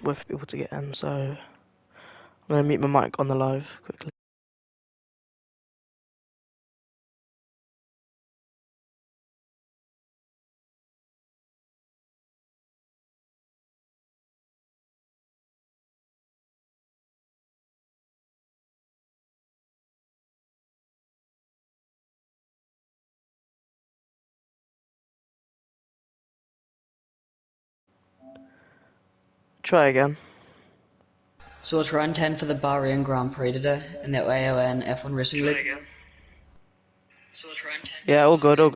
with people to get in, so I'm gonna mute my mic on the live quickly. Try again. So it's round 10 for the Bahrain Grand Prix today in the AON F1 Racing League. Yeah, all good, all good.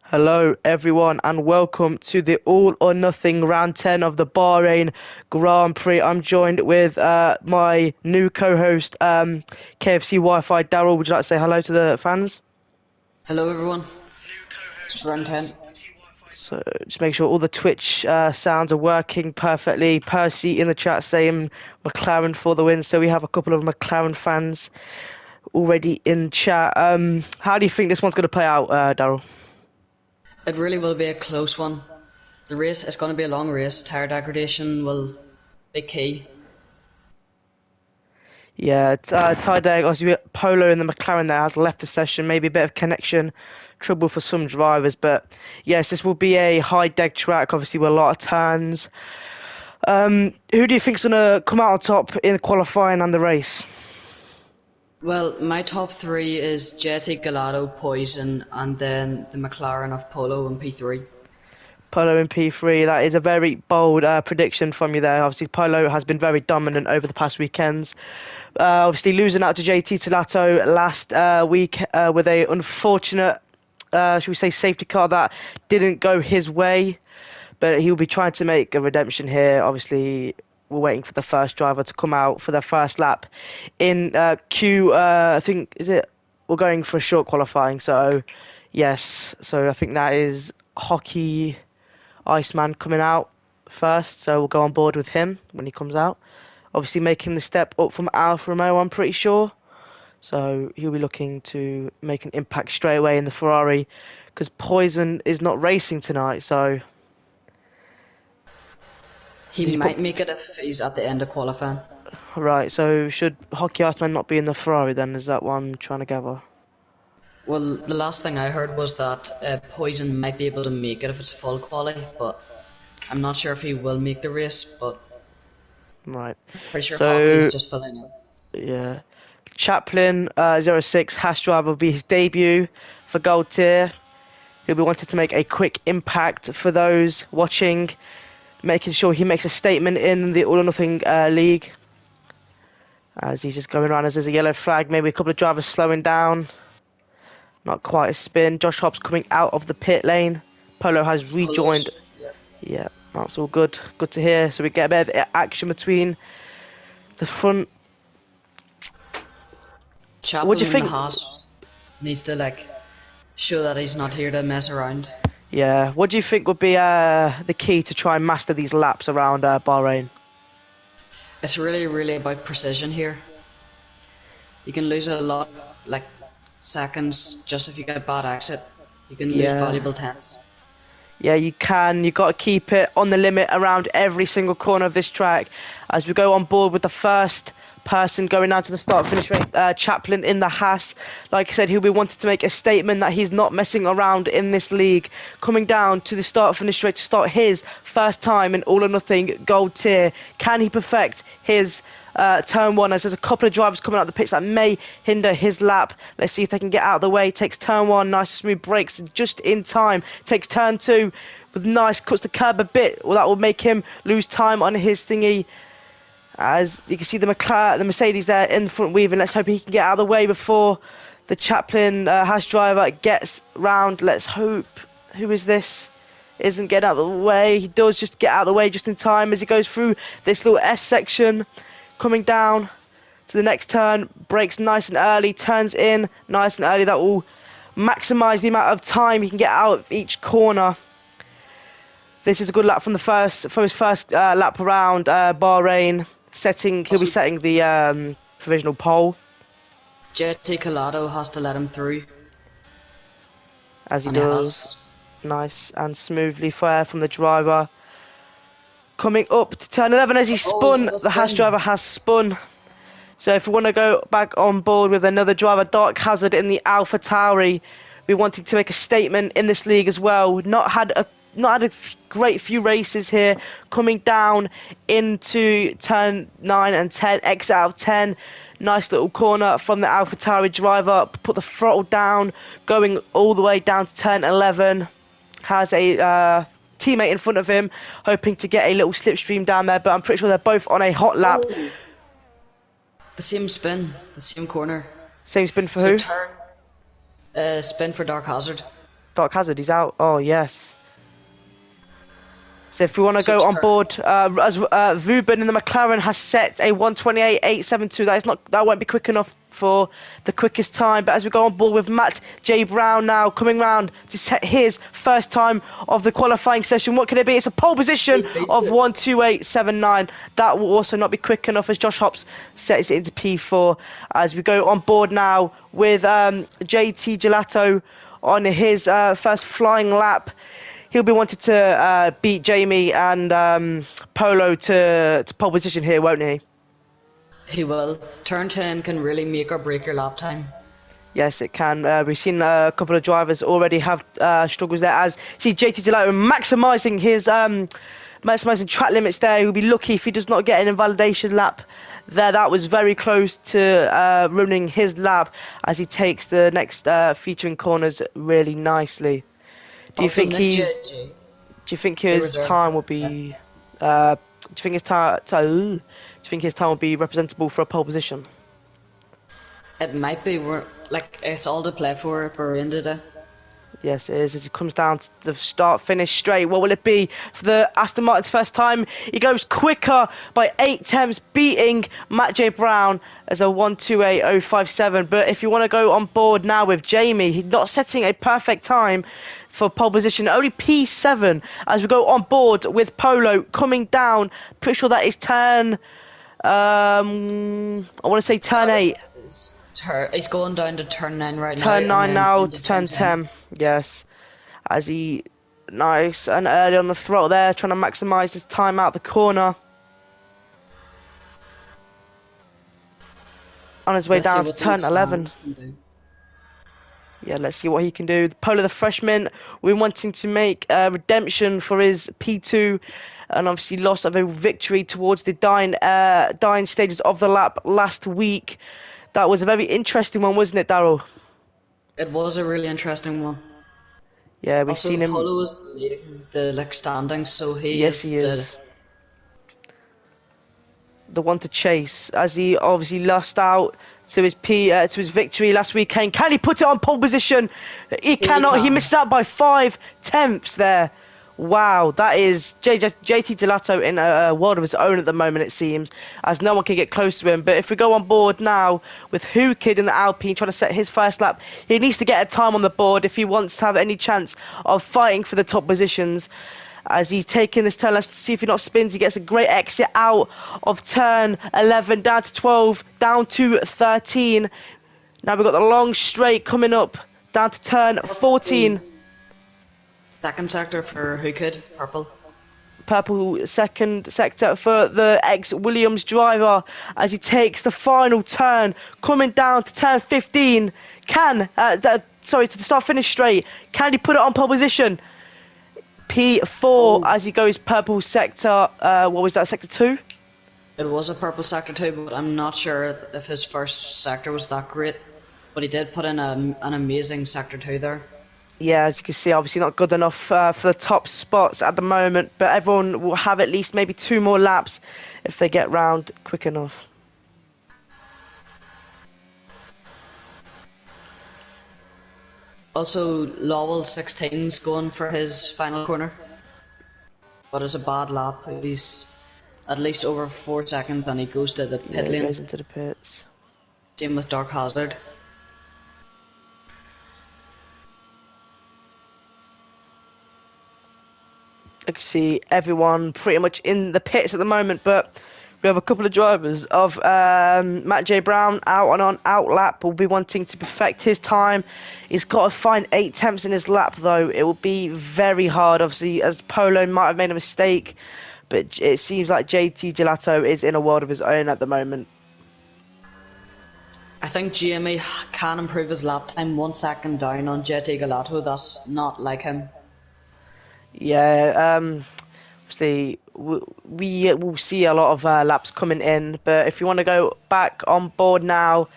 Hello everyone and welcome to the all or nothing round 10 of the Bahrain Grand Prix. I'm joined with my new co-host KFC Wi-Fi. Daryl, would you like to say hello to the fans? Hello everyone, it's round 10. So just make sure all the Twitch sounds are working perfectly. Percy in the chat saying McLaren for the win. So we have a couple of McLaren fans already in chat. How do you think this one's going to play out, Daryl? It really will be a close one. The race is going to be a long race. Tire degradation will be key. Yeah, Tydeg, obviously Polo in the McLaren there has left the session. Maybe a bit of connection trouble for some drivers, but yes, this will be a high deg track, obviously with a lot of turns. Who do you think's gonna come out on top in qualifying and the race? Well, my top three is Jetty, Gelato, Poison, and then the McLaren of Polo and P3. Polo in P3, that is a very bold prediction from you there. Obviously, Polo has been very dominant over the past weekends. Obviously, losing out to JT Tolato last week with a unfortunate, should we say, safety car that didn't go his way. But he'll be trying to make a redemption here. Obviously, we're waiting for the first driver to come out for their first lap in Q. I think we're going for a short qualifying. So yes, so I think that is Hockey Iceman coming out first. So we'll go on board with him when he comes out. Obviously, making the step up from Alfa Romeo, I'm pretty sure. So he'll be looking to make an impact straight away in the Ferrari because Poison is not racing tonight. So. He might make it if he's at the end of qualifying. Right, so should Hockey Iceman not be in the Ferrari then? Is that what I'm trying to gather? Well, the last thing I heard was that Poison might be able to make it if it's full quali, but I'm not sure if he will make the race, but Right. pretty sure So, Hockey's just filling in. yeah. Chaplin, 06, Haas driver will be his debut for Gold Tier. He'll be wanting to make a quick impact for those watching, making sure he makes a statement in the All or Nothing League. As he's just going around as there's a yellow flag, maybe a couple of drivers slowing down. Not quite a spin. Josh Hobbs coming out of the pit lane. Polo has rejoined. Yeah, that's all good. Good to hear. So we get a bit of action between the front. Chaplin What do you in the think? Haas needs to show that he's not here to mess around. Yeah, what do you think would be the key to try and master these laps around Bahrain? It's really, really about precision here. You can lose a lot, like seconds, just if you get a bad exit. You can lose valuable tenths. Yeah, you can. You've got to keep it on the limit around every single corner of this track. As we go on board with the first person going down to the start-finish rate, Chaplin in the Haas. Like I said, he'll be wanting to make a statement that he's not messing around in this league. Coming down to the start-finish rate to start his first time in All or Nothing Gold Tier. Can he perfect his turn one, as there's a couple of drivers coming out of the pits that may hinder his lap. Let's see if they can get out of the way. Takes turn one, nice smooth brakes just in time. Takes turn two with nice, cuts the curb a bit. Well, that will make him lose time on his thingy. As you can see the Mercedes there in front weaving. Let's hope he can get out of the way before the Chaplin Haas driver gets round. Let's hope. Who is this? Isn't getting out of the way. He does just get out of the way just in time as he goes through this little S section. Coming down to the next turn, brakes nice and early, turns in nice and early. That will maximise the amount of time he can get out of each corner. This is a good lap from his first lap around Bahrain. He'll be setting the provisional pole. JT Colado has to let him through. As he does. Nice and smoothly fire from the driver. Coming up to turn 11 as he spun. The Haas driver has spun. So if we want to go back on board with another driver, Dark Hazard in the Alpha Tauri, we wanted to make a statement in this league as well. Not had a great few races here. Coming down into turn 9 and 10, X out of 10. Nice little corner from the Alpha Tauri driver. Put the throttle down, going all the way down to turn 11. Has a teammate in front of him, hoping to get a little slipstream down there, but I'm pretty sure they're both on a hot lap. Oh. The same spin, the same corner. Same spin for who? Spin for Dark Hazard. Dark Hazard, he's out. Oh, yes. So if we want to go on board, as Ruben in the McLaren has set a 128.872, that won't be quick enough for the quickest time. But as we go on board with Matt J. Brown now coming round to set his first time of the qualifying session. What can it be? It's a pole position He beats of it. 1:28.79. That will also not be quick enough as Josh Hops sets it into P4. As we go on board now with JT Gelato on his first flying lap. He'll be wanting to beat Jamie and Polo to pole position here, won't he? He will. Turn 10 can really make or break your lap time. Yes, it can. We've seen a couple of drivers already have struggles there. As see JT Gelato maximising his maximising track limits there. He'll be lucky if he does not get an invalidation lap there. That was very close to ruining his lap as he takes the next featuring corners really nicely. Do you Also, think Nick he's? JG, Do you think they his reserved time will him. Yeah. be? Do you think his time? Do you think his time will be representable for a pole position? It might be. Like, it's all to play for Bahrain today. Yes, it is. As it comes down to the start-finish straight, what will it be for the Aston Martin's first time? He goes quicker by 8 tenths, beating Matt J. Brown as a 1:28.057. But if you want to go on board now with Jamie, he's not setting a perfect time for pole position, only P7. As we go on board with Polo coming down, pretty sure that is turn. I want to say turn 8. He's going down to turn 9 right now. Turn and 9 then now into to turn 10. Yes. As he, nice and early on the throttle there, trying to maximise his time out the corner. On his way Let's see down to what the turn next 11. round can do. Yeah, let's see what he can do. Polo the freshman, we're wanting to make redemption for his P2 and obviously lost of a victory towards the dying stages of the lap last week. That was a very interesting one, wasn't it, Daryl? It was a really interesting one. Yeah, we've Also, seen him. Polo was leading the standings, so he Yes, is he is. The one to chase, as he obviously lost out to his victory last weekend. Can he put it on pole position? He cannot. He can. missed out by 5 tenths there. Wow, that is JT Gelato in a world of his own at the moment, it seems, as no one can get close to him. But if we go on board now with Who Kid in the Alpine trying to set his first lap, he needs to get a time on the board if he wants to have any chance of fighting for the top positions. As he's taking this turn, let's see if he not spins. He gets a great exit out of turn 11, down to 12, down to 13. Now we've got the long straight coming up, down to turn 14. Second sector for Who Could, purple. Purple second sector for the ex-Williams driver as he takes the final turn, coming down to turn 15. To the start-finish straight. Can he put it on pole position? P4 as he goes purple sector. What was that, sector 2? It was a purple sector too, but I'm not sure if his first sector was that great. But he did put in an amazing sector 2 there. Yeah, as you can see, obviously not good enough for the top spots at the moment, but everyone will have at least maybe 2 more laps if they get round quick enough. Also, Lowell 16's going for his final corner. But it's a bad lap. He's at least over 4 seconds and he goes to the pit He lane. goes into the pits. Same with Dark Hazard. I can see everyone pretty much in the pits at the moment, but we have a couple of drivers of Matt J. Brown out lap will be wanting to perfect his time. He's got to find 8 tenths in his lap though. It will be very hard, obviously, as Polo might have made a mistake, but it seems like JT Gelato is in a world of his own at the moment. I think Jamie can improve his lap time 1 second down on JT Gelato. That's not like him. Yeah, obviously we will see a lot of laps coming in, but if you want to go back on board now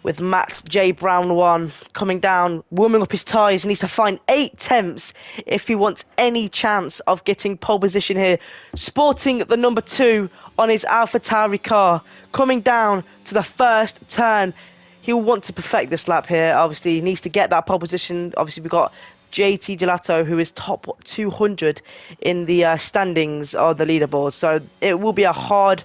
with Matt J. Brown 1 coming down, warming up his tyres, he needs to find 8 tenths if he wants any chance of getting pole position here. Sporting the number 2 on his AlphaTauri car, coming down to the first turn. He'll want to perfect this lap here. Obviously, he needs to get that pole position. Obviously, we've got JT Gelato, who is top 200 in the standings on the leaderboard. So it will be a hard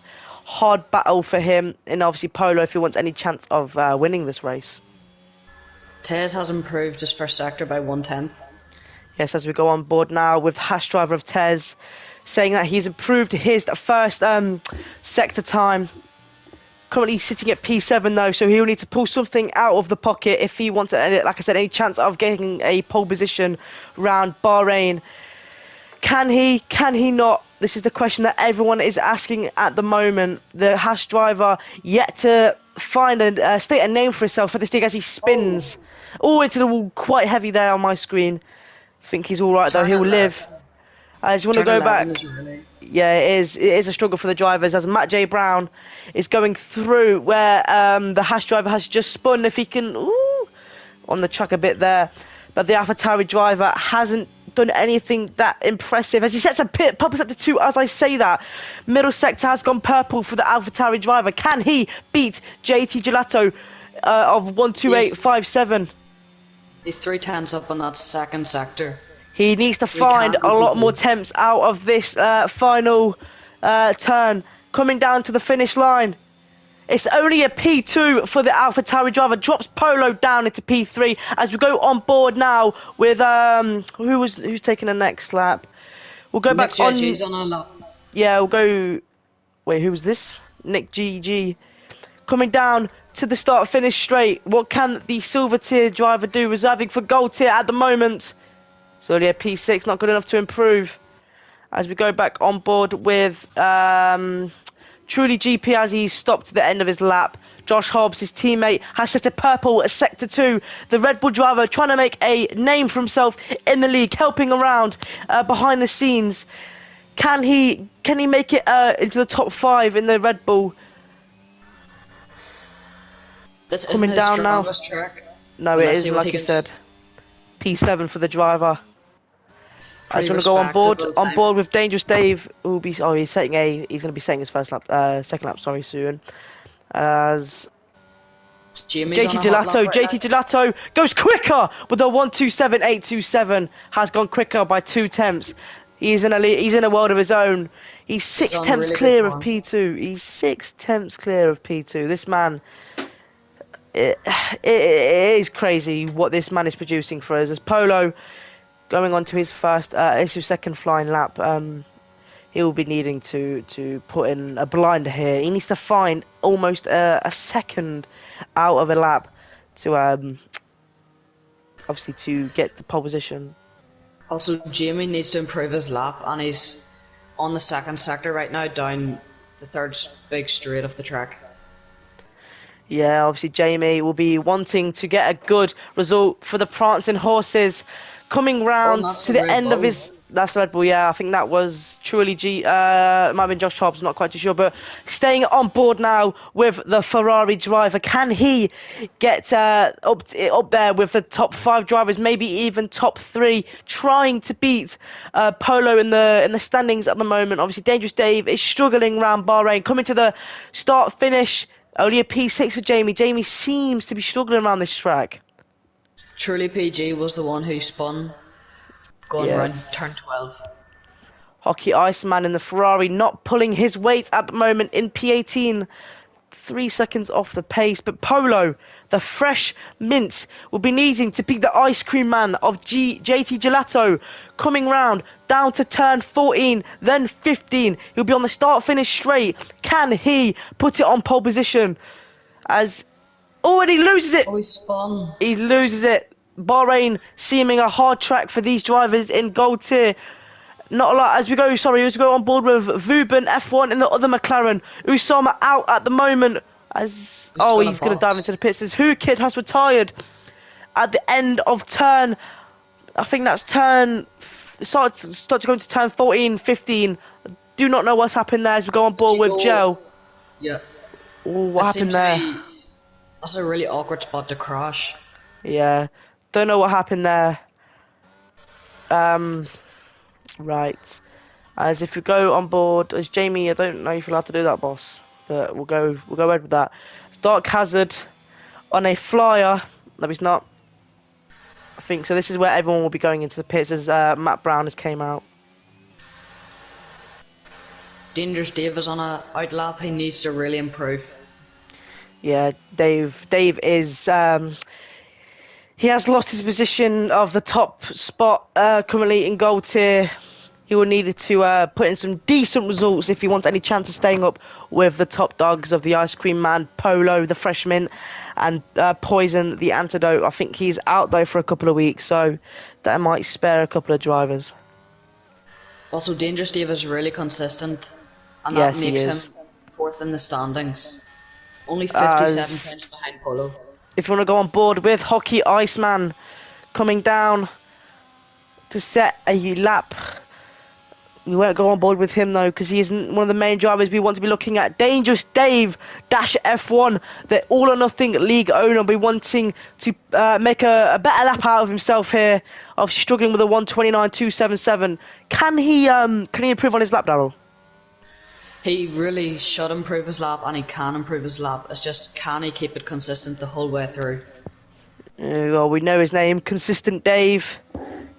hard battle for him, and obviously Polo if he wants any chance of winning this race. Tez has improved his first sector by 1/10. Yes, as we go on board now with Hash Driver of Tez, saying that he's improved his first sector time. Currently sitting at P7 though, so he'll need to pull something out of the pocket if he wants, like I said, any chance of getting a pole position round Bahrain. Can he? Can he not? This is the question that everyone is asking at the moment. The Hash driver yet to find and state a name for himself at this dig as he spins. Oh, into the wall, quite heavy there on my screen. I think he's all right though. He'll live. I just want to go back. Yeah, it is a struggle for the drivers as Matt J. Brown is going through where the Hash driver has just spun. If he can, on the track a bit there, but the AlphaTauri driver hasn't done anything that impressive as he sets a purple sector 2 as I say that. Middle sector has gone purple for the AlphaTauri driver. Can he beat JT Gelato of 128.57? He's 3/10 up on that second sector. He needs to find a lot more temps out of this final turn. Coming down to the finish line. It's only a P2 for the AlphaTauri driver. Drops Polo down into P3 as we go on board now with who's taking the next lap. We'll go back on. Nick on a lap. Yeah, we'll go. Wait, who was this? Nick GG coming down to the start finish straight. What can the silver tier driver do? Reserving for gold tier at the moment. So yeah, P6 not good enough to improve. As we go back on board with Truly GP as he stopped at the end of his lap. Josh Hobbs, his teammate, has set a purple at sector 2. The Red Bull driver trying to make a name for himself in the league, helping around behind the scenes. Can he make it into the top 5 in the Red Bull? This coming down now. Track. No, it is like you said. P7 for the driver. I just want to go on board with Dangerous Dave, who will be. Oh, he's going to be setting his second lap. Sorry, soon. As JT Gelato goes quicker with a 127.827. Has gone quicker by 2 temps. He's in a world of his own. He's 6 temps clear of P2. He's 6 temps clear of P2. This man. It is crazy what this man is producing for us. As Polo going on to his second flying lap, he will be needing to put in a blinder here. He needs to find almost a second out of a lap to obviously to get the pole position. Also, Jamie needs to improve his lap, and he's on the second sector right now, down the third big straight of the track. Yeah, obviously Jamie will be wanting to get a good result for the Prancing Horses. Coming round to the end of his... That's Red Bull, yeah. I think that was Truly G... it might have been Josh Hobbs, not quite too sure. But staying on board now with the Ferrari driver. Can he get up there with the top 5 drivers, maybe even top 3, trying to beat Polo in the standings at the moment? Obviously, Dangerous Dave is struggling around Bahrain. Coming to the start-finish, only a P6 for Jamie. Jamie seems to be struggling around this track. Truly PG was the one who spun going around turn 12. Hockey Iceman in the Ferrari not pulling his weight at the moment in P18. 3 seconds off the pace, but Polo, the fresh mince, will be needing to beat the ice cream man of JT Gelato. Coming round down to turn 14, then 15. He'll be on the start-finish straight. Can he put it on pole position? As and he loses it. Oh, he spun. He loses it. Bahrain seeming a hard track for these drivers in gold tier. Not a lot as we go on board with Vuben F1 in the other McLaren. Usama out at the moment as he's going to dive into the pits. As Who Kid has retired at the end of turn. I think that's start to go into turn 14, 15. Do not know what's happened there as we go on board with Joe. Yeah. What happened there? That's a really awkward spot to crash. Yeah. Don't know what happened there. Right. As if you go on board as Jamie, I don't know if you're allowed to do that, boss. But we'll go ahead with that. Dark Hazard on a flyer. No, he's not. I think so. This is where everyone will be going into the pits as Matt Brown has came out. Dangerous Dave is on a outlap. He needs to really improve. Yeah, Dave is he has lost his position of the top spot currently in gold tier. He will need to put in some decent results if he wants any chance of staying up with the top dogs of the Ice Cream Man, Polo, the Freshman, and Poison, the Antidote. I think he's out though for a couple of weeks, so that might spare a couple of drivers. Also, Dangerous Dave is really consistent, and that Yes, he makes him is. fourth in the standings. Only 57 points behind Polo. If you want to go on board with Hockey Iceman coming down to set a lap, we won't go on board with him though because he isn't one of the main drivers we want to be looking at. Dangerous Dave dash F1, the all or nothing league owner, will be wanting to make a better lap out of himself here. Obviously struggling with a 1:29.277. Can he improve on his lap, Darryl? He really should improve his lap, and he can improve his lap. It's just, can he keep it consistent the whole way through? Well, we know his name, Consistent Dave.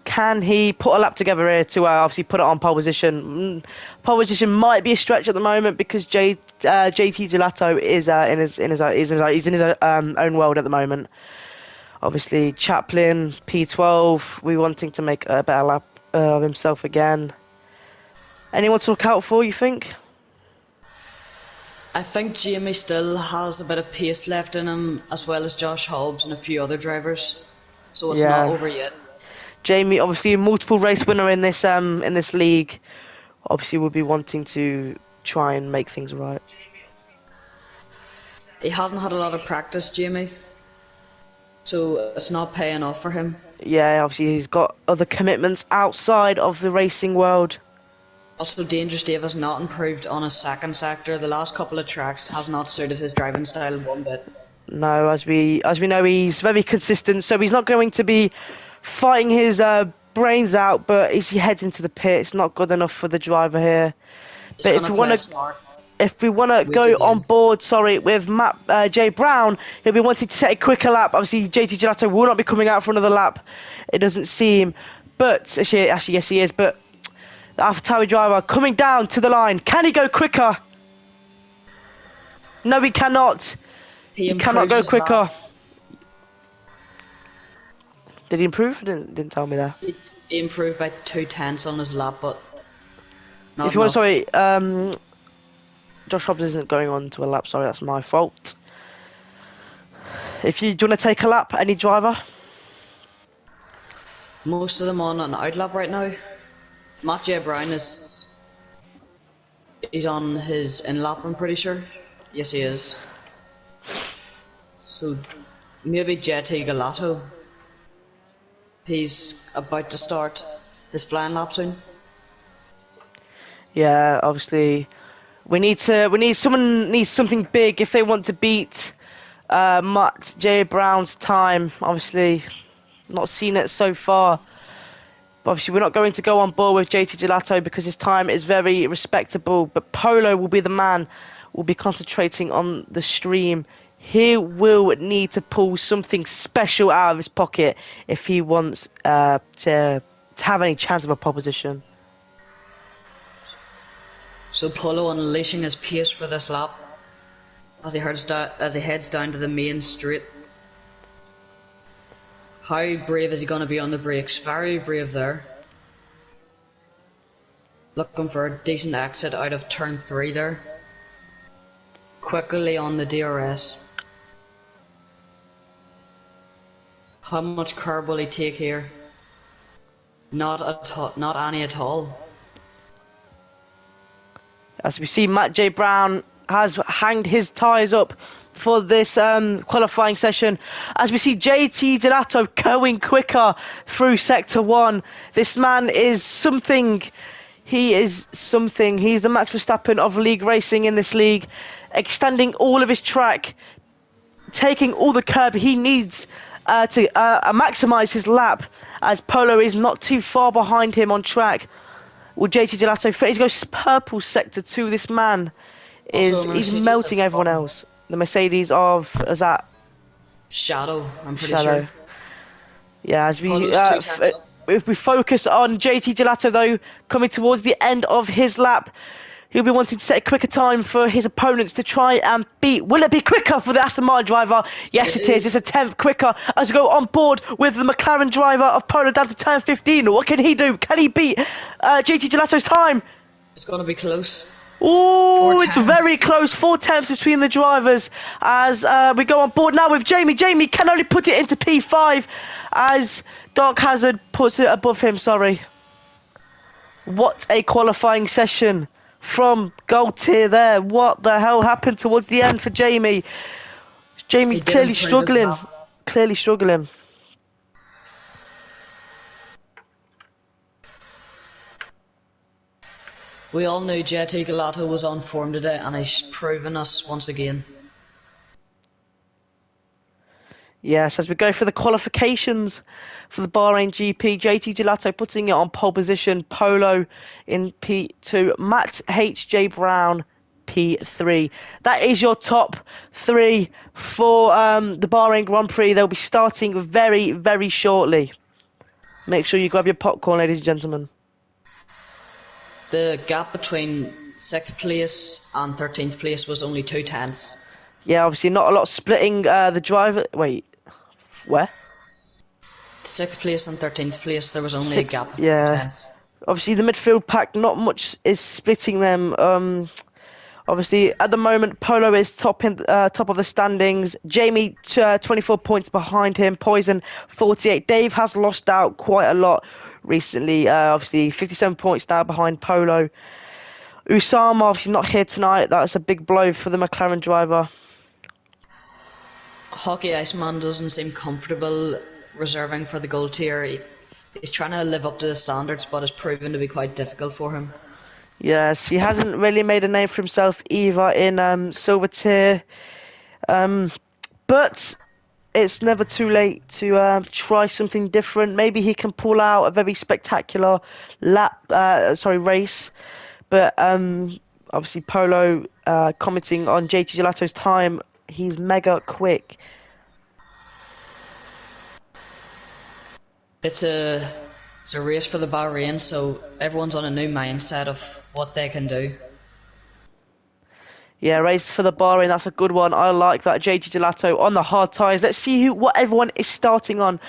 Can he put a lap together here to obviously put it on pole position? Pole position might be a stretch at the moment because JT Gelato is in his own world at the moment. Obviously, Chaplin P12, we wanting to make a better lap of himself again. Anyone to look out for, you think? I think Jamie still has a bit of pace left in him, as well as Josh Hobbs and a few other drivers. So it's not over yet. Jamie, obviously a multiple race winner in this league, obviously would be wanting to try and make things right. He hasn't had a lot of practice, Jamie, so it's not paying off for him. Yeah, obviously he's got other commitments outside of the racing world. Also, Dangerous Dave has not improved on his second sector. The last couple of tracks has not suited his driving style one bit. No, as we know, he's very consistent, so he's not going to be fighting his brains out. But as he heads into the pit, it's not good enough for the driver here. But if we want to go on board, with Matt J Brown, he'll be wanting to set a quicker lap. Obviously, JT Gelato will not be coming out for another lap. It doesn't seem, but actually, yes, he is. But the AlphaTauri driver coming down to the line. Can he go quicker? No, he cannot. He cannot go quicker. Lap. Did he improve? Didn't tell me there. He improved by 2/10 on his lap, but not if you want, Josh Hobbs isn't going on to a lap. Sorry, that's my fault. Do you want to take a lap, any driver? Most of them on an outlap right now. Matt J Brown he's on his in lap, I'm pretty sure. Yes, he is. So maybe JT Gelato. He's about to start his flying lap soon. Yeah, obviously someone needs something big if they want to beat Matt J Brown's time. Obviously, not seen it so far. But obviously, we're not going to go on board with JT Gelato because his time is very respectable. But Polo will be the man. Will be concentrating on the stream. He will need to pull something special out of his pocket if he wants to have any chance of a proposition. So Polo unleashing his pace for this lap as he heads down to the main straight. How brave is he going to be on the brakes? Very brave there. Looking for a decent exit out of turn 3 there. Quickly on the DRS. How much curb will he take here? Not any at all. As we see, Matt J Brown has hanged his tyres up for this qualifying session. As we see JT Gelato going quicker through Sector 1. This man is something. He is something. He's the Max Verstappen of league racing in this league. Extending all of his track. Taking all the curb he needs to maximise his lap. As Polo is not too far behind him on track. Will JT Gelato fit? He goes purple Sector 2. This man he's melting everyone else. The Mercedes is that Shadow, I'm pretty sure. Yeah, as if we focus on JT Gelato though, coming towards the end of his lap, He'll be wanting to set a quicker time for his opponents to try and beat. Will it be quicker for the Aston Martin driver? Yes, It it is. It's a is. tenth quicker as we go on board with the McLaren driver of Polo down to turn 15. What can he do? Can he beat JT Gelato's time? It's going to be close. Four Oh, it's very tenths. close. 4 tenths between the drivers as we go on board now with Jamie. Jamie can only put it into P5 as Dark Hazard puts it above him. Sorry. What a qualifying session from Gold Tier there. What the hell happened towards the end for Jamie? Jamie He did clearly improve his struggling. lap. Clearly struggling. We all knew JT Gelato was on form today, and he's proven us once again. Yes, as we go for the qualifications for the Bahrain GP, JT Gelato putting it on pole position, Polo in P2, Matt H.J. Brown P3. That is your top three for the Bahrain Grand Prix. They'll be starting very, very shortly. Make sure you grab your popcorn, ladies and gentlemen. The gap between 6th place and 13th place was only 2 tenths. Yeah, obviously not a lot splitting the driver. Wait, where? 6th place and 13th place, there was only a Six. gap of 2 Yeah. tenths. Obviously, the midfield pack, not much is splitting them. Obviously, at the moment, Polo is top of the standings. Jamie, 24 points behind him. Poison, 48. Dave has lost out quite a lot recently. Obviously, 57 points now behind Polo. Usama, obviously not here tonight. That's a big blow for the McLaren driver. Hockey Iceman doesn't seem comfortable reserving for the gold tier. He's trying to live up to the standards, but it's proven to be quite difficult for him. Yes, he hasn't really made a name for himself either in silver tier. But it's never too late to try something different. Maybe he can pull out a very spectacular race. But obviously Polo commenting on JT Gelato's time, he's mega quick. It's a race for the Bahrain, so everyone's on a new mindset of what they can do. Yeah, race for the Bahrain, that's a good one. I like that. JT Gelato on the hard tyres. Let's see what everyone is starting on.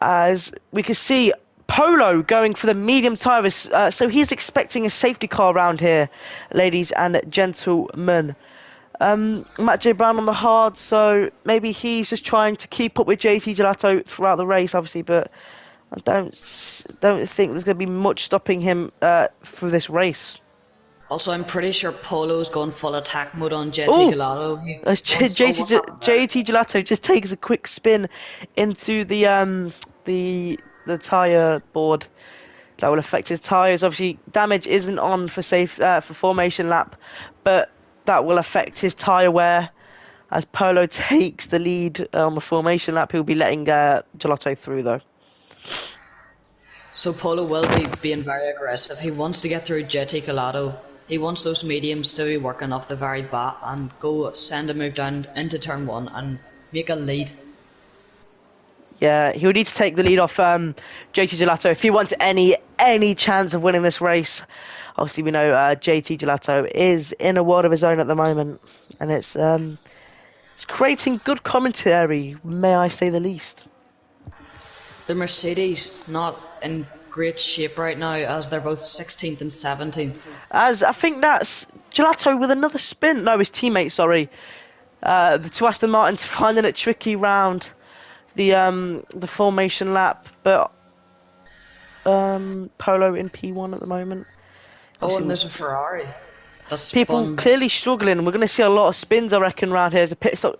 As we can see, Polo going for the medium tyres. So he's expecting a safety car around here, ladies and gentlemen. Matt J. Brown on the hard, so maybe he's just trying to keep up with JT Gelato throughout the race, obviously, but I don't think there's going to be much stopping him for this race. Also, I'm pretty sure Polo's going full attack mode on JT Oh! Gelato. JT Gelato just takes a quick spin into the tyre board. That will affect his tyres. Obviously, damage isn't on for formation lap, but that will affect his tyre wear. As Polo takes the lead on the formation lap, he'll be letting Gelato through though. So Polo will be being very aggressive. He wants to get through JT Gelato. He wants those mediums to be working off the very bat and go send a move down into turn 1 and make a lead. Yeah, he'll need to take the lead off JT Gelato if he wants any chance of winning this race. Obviously, we know JT Gelato is in a world of his own at the moment, and it's creating good commentary, may I say the least. The Mercedes not in great shape right now, as they're both 16th and 17th. As I think that's Gelato with another spin. No, his teammate, sorry. The two Aston Martins finding it tricky round the formation lap, but Polo in P1 at the moment. Oh, and there's a Ferrari. That's People fun. clearly struggling. We're going to see a lot of spins, I reckon, around here. As a pit stop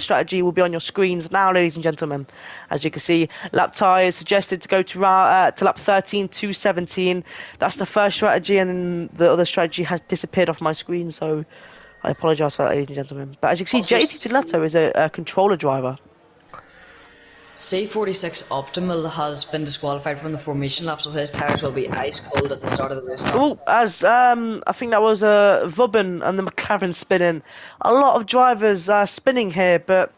strategy will be on your screens now, ladies and gentlemen. As you can see, lap tyres suggested to go to lap 13 to 17. That's the first strategy, and then the other strategy has disappeared off my screen, so I apologise for that, ladies and gentlemen. But as you can see, JT Gelato is a controller driver. C46 Optimal has been disqualified from the formation lap, so his tyres will be ice cold at the start of the race. Oh, as I think that was Vubben and the McLaren spinning. A lot of drivers spinning here, but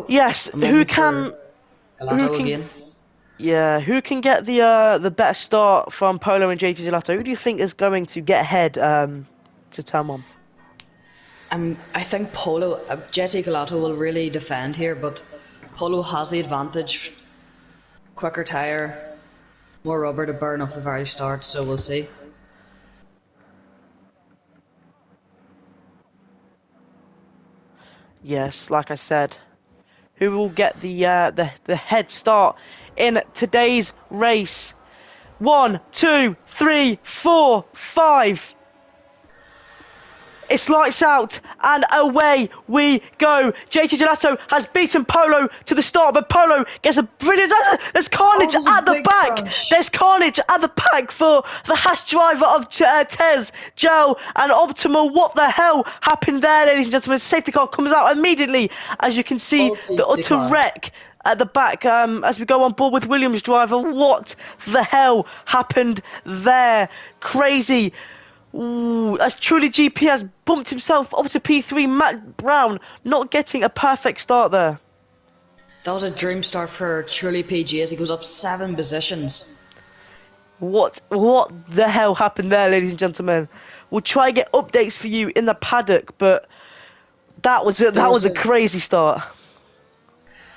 yes, who can Again. Yeah, who can get the better start from Polo and JT Gelato? Who do you think is going to get ahead to turn one? I think Jetty Gelato will really defend here, but Polo has the advantage. Quicker tyre, more rubber to burn off the very start, so we'll see. Yes, like I said, who will get the head start in today's race? One, two, three, four, five. It's lights out, and away we go. JT Gelato has beaten Polo to the start, but Polo gets a brilliant... There's Oh, carnage there's a at the big back. crash. There's carnage at the back for the hash driver of Tez, Gel, and Optimal. What the hell happened there, ladies and gentlemen? Safety car comes out immediately. As you can see, Full the safety utter car. wreck at the back as we go on board with Williams driver. What the hell happened there? Crazy. Ooh, as truly GP has bumped himself up to P3. Matt Brown not getting a perfect start there. That was a dream start for Truly PG as he goes up 7 positions. What the hell happened there, ladies and gentlemen? We'll try and get updates for you in the paddock, but that was There was a a, crazy start.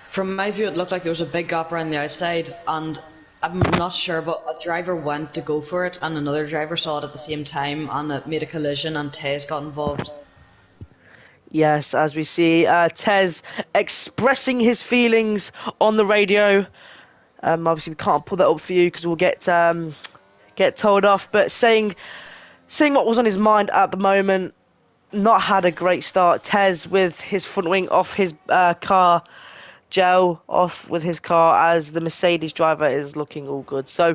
from my view, it looked like there was a big gap around the outside, and I'm not sure, but a driver went to go for it, and another driver saw it at the same time, and it made a collision, and Tez got involved. Yes, as we see Tez expressing his feelings on the radio. Obviously, we can't pull that up for you because we'll get told off. But saying what was on his mind at the moment. Not had a great start. Tez with his front wing off his car, Gel off with his car as the Mercedes driver is looking all good. So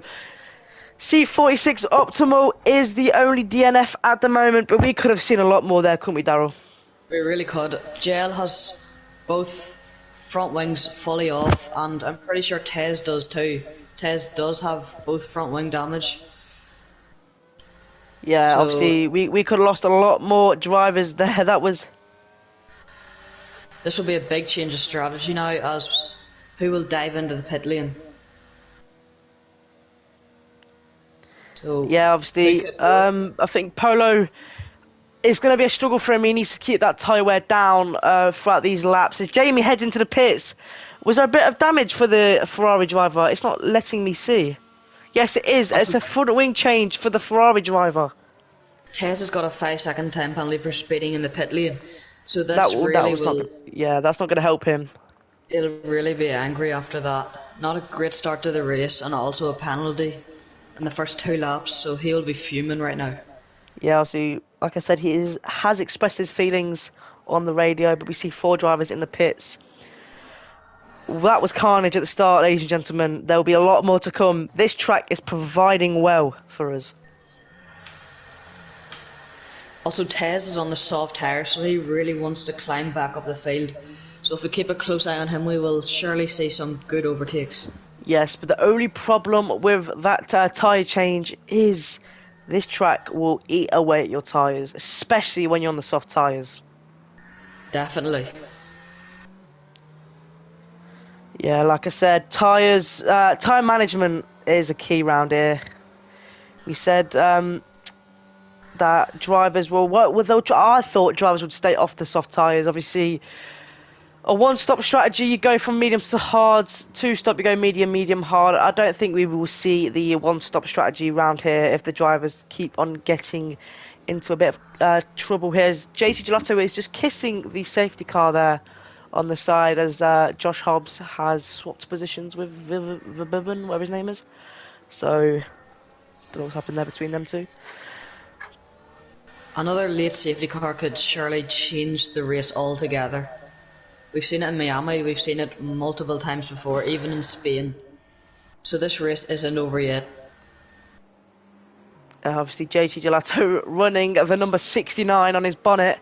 C46 Optimal is the only DNF at the moment, but we could have seen a lot more there, couldn't we, Daryl? We really could. Gel has both front wings fully off, and I'm pretty sure Tez does too. Tez does have both front wing damage. Yeah, So obviously we could have lost a lot more drivers there. That was this will be a big change of strategy now, as who will dive into the pit lane. So yeah, who obviously. could go? I think Polo is going to be a struggle for him. He needs to keep that tyre wear down throughout these laps. As Jamie heads into the pits, was there a bit of damage for the Ferrari driver? It's not letting me see. Yes, it is. It's Also, a front wing change for the Ferrari driver. Tez has got a 5 second time penalty for speeding in the pit lane. So That this that really was not. will Yeah, that's not going to help him. he'll really be angry after that. Not a great start to the race, and also a penalty in the first 2 laps, so he'll be fuming right now. Yeah, obviously, like I said, has expressed his feelings on the radio, but we see four drivers in the pits. That was carnage at the start, ladies and gentlemen. There will be a lot more to come. This track is providing well for us. Also, Tez is on the soft tyre, so he really wants to climb back up the field. So if we keep a close eye on him, we will surely see some good overtakes. Yes, but the only problem with that tyre change is this track will eat away at your tyres, especially when you're on the soft tyres. Definitely. Yeah, like I said, tyre management is a key round here. We said that drivers will work with those. I thought drivers would stay off the soft tyres. Obviously, a one-stop strategy, you go from mediums to hards. Two-stop, you go medium, medium, hard. I don't think we will see the one-stop strategy round here if the drivers keep on getting into a bit of trouble here. JT Gelato is just kissing the safety car there on the side as Josh Hobbs has swapped positions with Vivian, whatever his name is. So, don't know what's happened there between them two. Another late safety car could surely change the race altogether. We've seen it in Miami, we've seen it multiple times before, even in Spain. So this race isn't over yet. Obviously, JT Gelato running the number 69 on his bonnet.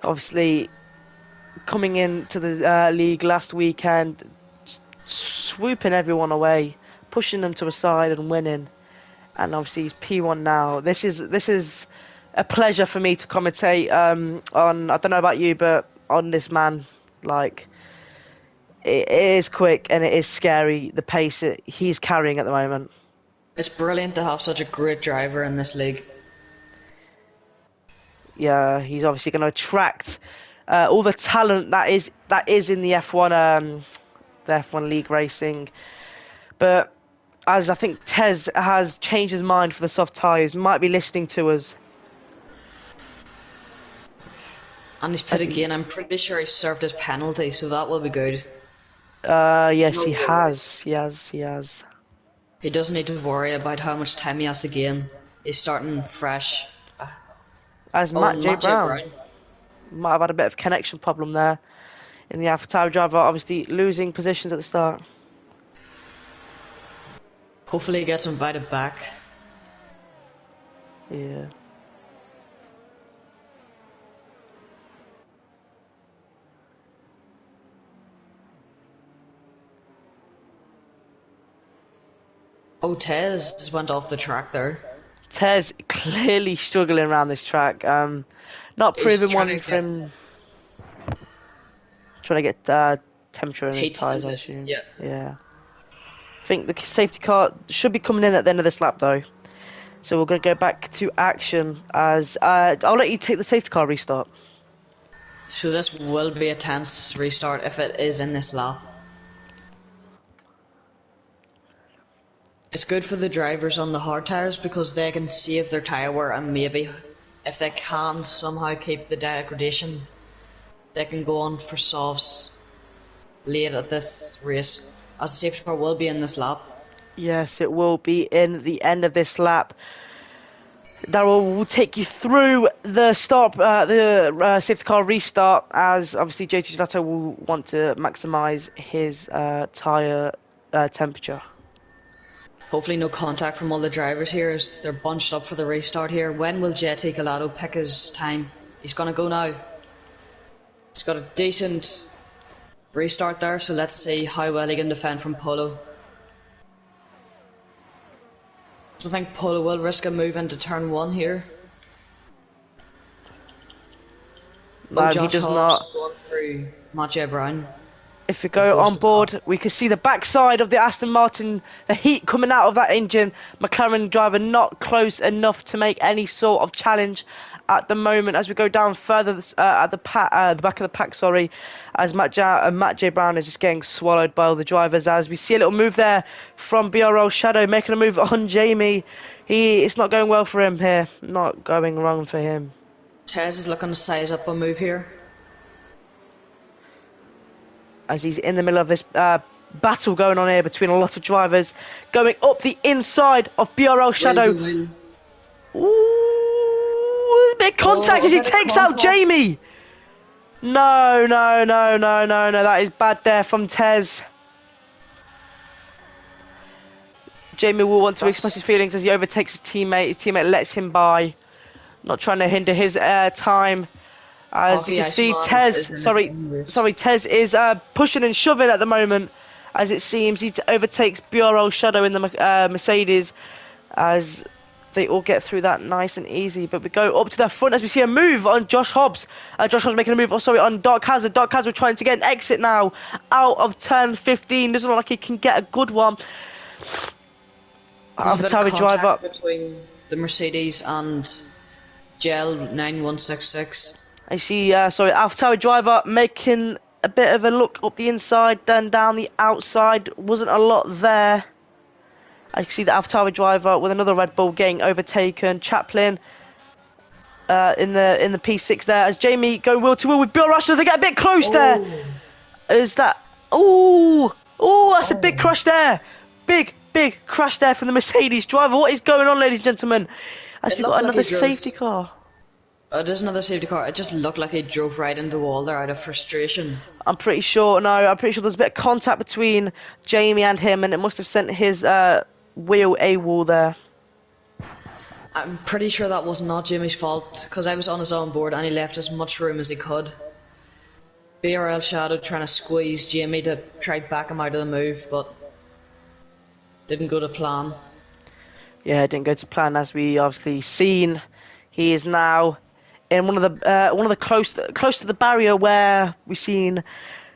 Obviously, coming into the league last weekend, swooping everyone away, pushing them to a side and winning. And obviously, he's P1 now. This is a pleasure for me to commentate on. I don't know about you, but on this man, like It is quick and it is scary, the pace he's carrying at the moment. It's brilliant to have such a great driver in this league. Yeah, he's obviously going to attract all the talent that is in the F1 league racing. But as I think Tez has changed his mind for the soft tyres, might be listening to us. And he's pit again. I'm pretty sure he served his penalty, so that will be good. Yes, No he worries. has. He has. He doesn't need to worry about how much time he has to gain. He's starting fresh. As Oh, Matt and J. Matt J. Brown Brown. might have had a bit of connection problem there in the AlphaTauri driver, obviously losing positions at the start. Hopefully he gets invited back. Yeah. Oh, Tez just went off the track there. Tez clearly struggling around this track. Not He's proving trying one to for get him. Trying to get temperature in his heat tyres, I tinted. assume. Yeah. Yeah. I think the safety car should be coming in at the end of this lap, though. So we're going to go back to action as I'll let you take the safety car restart. So this will be a tense restart if it is in this lap. It's good for the drivers on the hard tyres because they can save their tyre wear, and maybe if they can somehow keep the degradation, they can go on for softs late at this race, as the safety car will be in this lap. Yes, it will be in the end of this lap. Darrell will take you through the safety car restart, as obviously JT Gelato will want to maximise his tyre temperature. Hopefully no contact from all the drivers here as they're bunched up for the restart here. When will JT Gelato pick his time? He's gonna go now. He's got a decent restart there, so let's see how well he can defend from Polo. I think Polo will risk a move into turn 1 here. No, Oh, he Josh does Hobbs not. going through Mathieu Brown. If we The go on ghost of board, we can see the backside of the Aston Martin, the heat coming out of that engine. McLaren driver not close enough to make any sort of challenge at the moment. As we go down further at the back of the pack, sorry, as Matt J. Brown is just getting swallowed by all the drivers. As we see a little move there from BRL Shadow making a move on Jamie. It's not going well for him here. Not going wrong for him. Tez is looking to size up a move here. As he's in the middle of this battle going on here between a lot of drivers, going up the inside of BRL Shadow. Will. Ooh, a bit of contact as he takes out Jamie. No, that is bad there from Tez. Jamie will want to express his feelings as he overtakes his teammate. His teammate lets him by, not trying to hinder his time. As you can see, Tez is pushing and shoving at the moment, as it seems he overtakes BRL Shadow in the Mercedes, as they all get through that nice and easy. But we go up to the front as we see a move on Josh Hobbs. Josh Hobbs making a move, on Dark Hazard. Dark Hazard trying to get an exit now out of turn 15. Doesn't look like he can get a good one. There's a bit of drive up between the Mercedes and Gel 9166. I see, AlphaTauri driver making a bit of a look up the inside, then down the outside. Wasn't a lot there. I can see the AlphaTauri driver with another Red Bull getting overtaken. Chaplin in the P6 there, as Jamie going wheel to wheel with Bill Russell. They get a bit close there. Is that? That's a big crash there. Big crash there from the Mercedes driver. What is going on, ladies and gentlemen? As we've got another safety car. It is another safety car. It just looked like he drove right into the wall there out of frustration. I'm pretty sure there's a bit of contact between Jamie and him, and it must have sent his wheel AWOL there. I'm pretty sure that was not Jamie's fault, because I was on his own board and he left as much room as he could. BRL Shadow trying to squeeze Jamie to try back him out of the move, but didn't go to plan. Yeah, it didn't go to plan, as we obviously seen. He is now in one of the close to the barrier where we've seen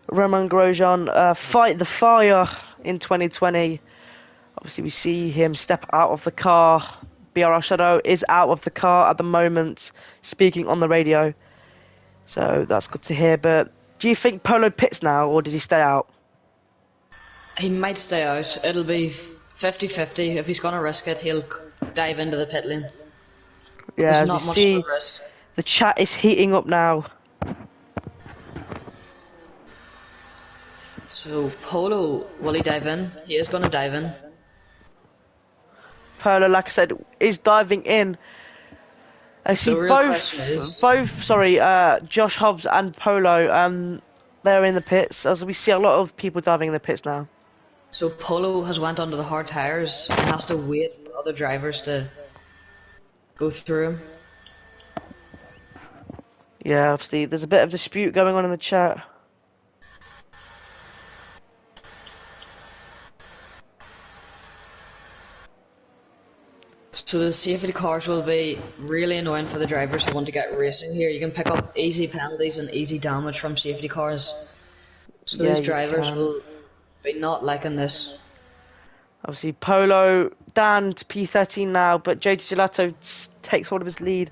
Roman Grosjean fight the fire in 2020. Obviously, we see him step out of the car. BRR Shadow is out of the car at the moment, speaking on the radio. So that's good to hear. But do you think Polo pits now, or does he stay out? He might stay out. It'll be 50-50. If he's going to risk it, he'll dive into the pit lane. Yeah, There's as we not much to see, risk. the chat is heating up now. So, Polo, will he dive in? He is going to dive in. Polo, like I said, is diving in. I see The real question is, Josh Hobbs and Polo, they're in the pits. As we see a lot of people diving in the pits now. so Polo has went onto the hard tyres and has to wait for other drivers to go through him. Yeah, obviously, there's a bit of dispute going on in the chat. So the safety cars will be really annoying for the drivers who want to get racing here. You can pick up easy penalties and easy damage from safety cars. So Yeah, these you drivers can. will be not liking this. Obviously, Polo down to P13 now, but JJ Gelato takes hold of his lead.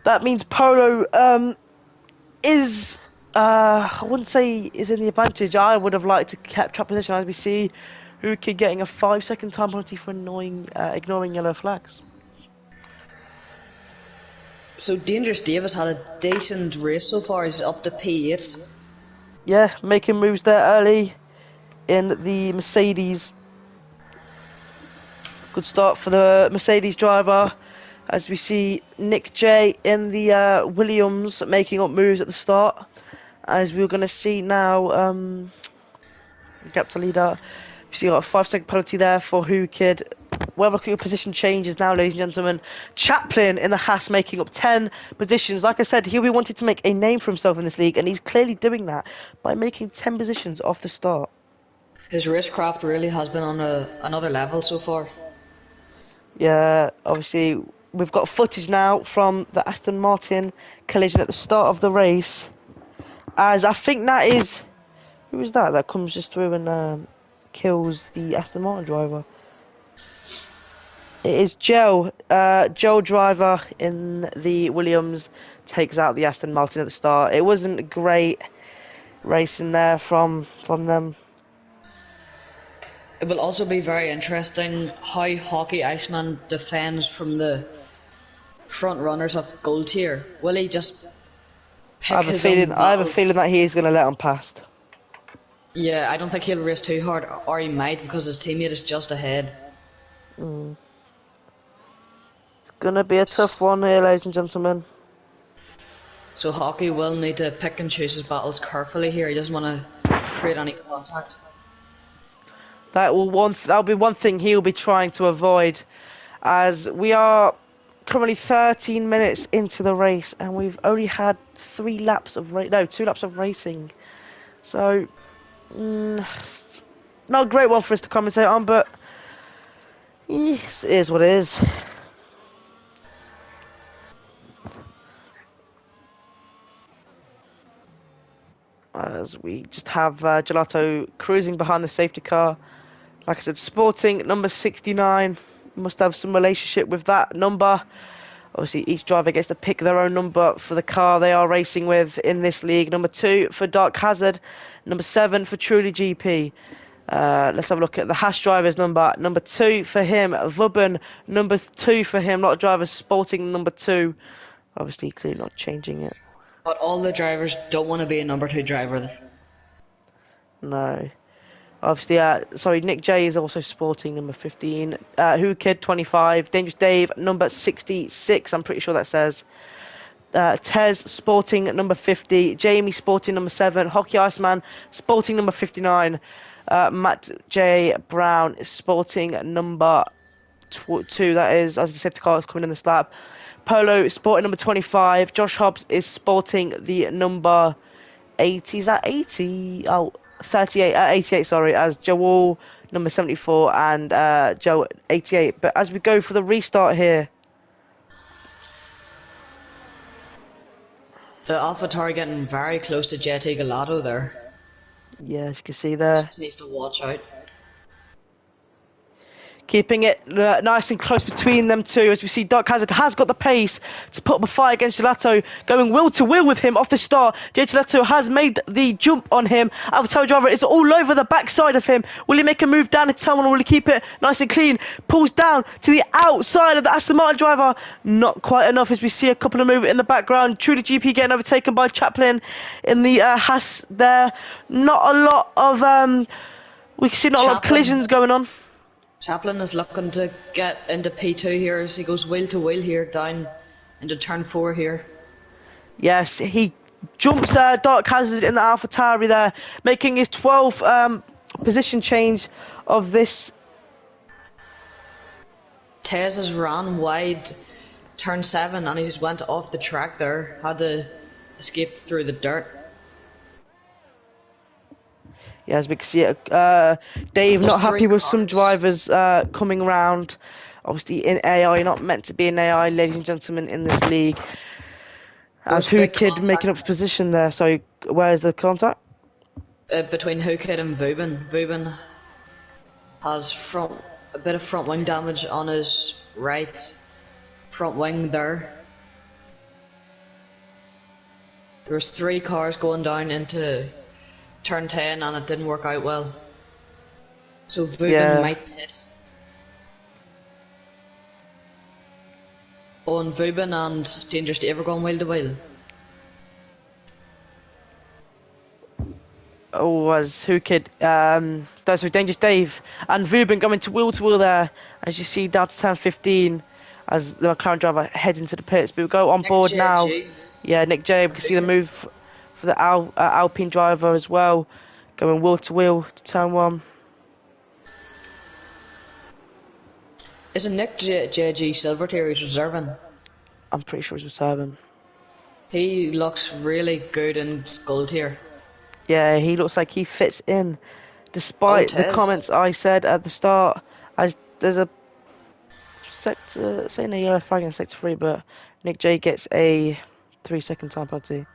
That means Polo is, I wouldn't say is in the advantage. I would have liked to kept track position as we see Huki getting a 5-second time penalty for ignoring yellow flags. So Dangerous Davis had a decent race so far. He's up to P8. Yeah, making moves there early in the Mercedes. Good start for the Mercedes driver. As we see Nick J in the Williams making up moves at the start. As we're going to see now, gap to leader. So you got a 5-second penalty there for Who Kid. Well, look at your position changes now, ladies and gentlemen. Chaplin in the Haas making up 10 positions. Like I said, he'll be wanting to make a name for himself in this league, and he's clearly doing that by making 10 positions off the start. His racecraft really has been on another level so far. Yeah, obviously, we've got footage now from the Aston Martin collision at the start of the race. As I think that is... Who is that comes just through and kills the Aston Martin driver? It is Joe. Joe driver in the Williams takes out the Aston Martin at the start. It wasn't a great racing there from them. It will also be very interesting how Hockey Iceman defends from the front runners of Gold Tier. Will he just pick I have his own a feeling battles? that he is going to let them past. Yeah, I don't think he'll race too hard, or he might because his teammate is just ahead. It's going to be a tough one here, ladies and gentlemen. So Hockey will need to pick and choose his battles carefully here. He doesn't want to create any contact. That'll be one thing he'll be trying to avoid, as we are currently 13 minutes into the race and we've only had 2 laps of racing. So, not a great one for us to commentate on, but it is what it is. As we just have Gelato cruising behind the safety car. Like I said, sporting number 69. Must have some relationship with that number. Obviously, each driver gets to pick their own number for the car they are racing with in this league. Number 2 for Dark Hazard. Number 7 for Truly GP. Let's have a look at the Haas driver's number. Number 2 for him, Vubben. Number 2 for him, lot of drivers sporting number 2. Obviously, clearly not changing it. But all the drivers don't want to be a number 2 driver. No. Obviously, Nick J is also sporting number 15. Who Kid 25. Dangerous Dave number 66. I'm pretty sure that says. Tez sporting number 50. Jamie sporting number 7. Hockey Iceman sporting number 59. Matt J Brown is sporting number 2. That is, as I said to Carlos, coming in the lap. Polo is sporting number 25. Josh Hobbs is sporting the number 80. Is that 80? Oh, 38, 88, sorry, as Joel number 74 and Joe 88. But as we go for the restart here, The AlphaTauri getting very close to JT Gelato there. Yeah, as you can see there. Just needs to watch out. Keeping it nice and close between them two, as we see Dark Hazard has got the pace to put up a fight against Gelato, going will to will with him off the start. Gelato has made the jump on him. Avatar Driver is all over the backside of him. Will he make a move down the tunnel? Will he keep it nice and clean? Pulls down to the outside of the Aston Martin driver. Not quite enough, as we see a couple of movement in the background. Truly GP getting overtaken by Chaplin in the Haas there. Not a lot of we can see not a lot of collisions going on. Chaplin is looking to get into P2 here as he goes wheel to wheel here down into turn 4 here. Yes, he jumps Dark Hazard in the AlphaTauri there, making his 12th position change of this. Tez has ran wide turn 7 and he just went off the track there, had to escape through the dirt. Yeah, as we can see, Dave not happy with some drivers coming around. Obviously in AI, you're not meant to be in AI, ladies and gentlemen, in this league. As Who Kid making up his position there. So where's the contact? Between Who Kid and Vubin. Vubin has a bit of front wing damage on his right front wing there. There was 3 cars going down into turn 10 and it didn't work out well. So Vubin might pit. On Vubin and Dangerous Dave are going wheel to wheel. Oh, was Who Kid, those were Dangerous Dave and Vubin going to wheel there, as you see down to turn 15 as the McLaren driver heads into the pits. But we'll go on board now. Yeah, Nick J. We can see the move for the Alpine driver as well, going wheel to turn 1. Isn't Nick JG Silvertier who's reserving? I'm pretty sure he's reserving. He looks really good in gold here. Yeah, he looks like he fits in, despite the comments I said at the start, as there's a sector, saying a yellow flag in sector 3, but Nick J gets a 3-second time penalty.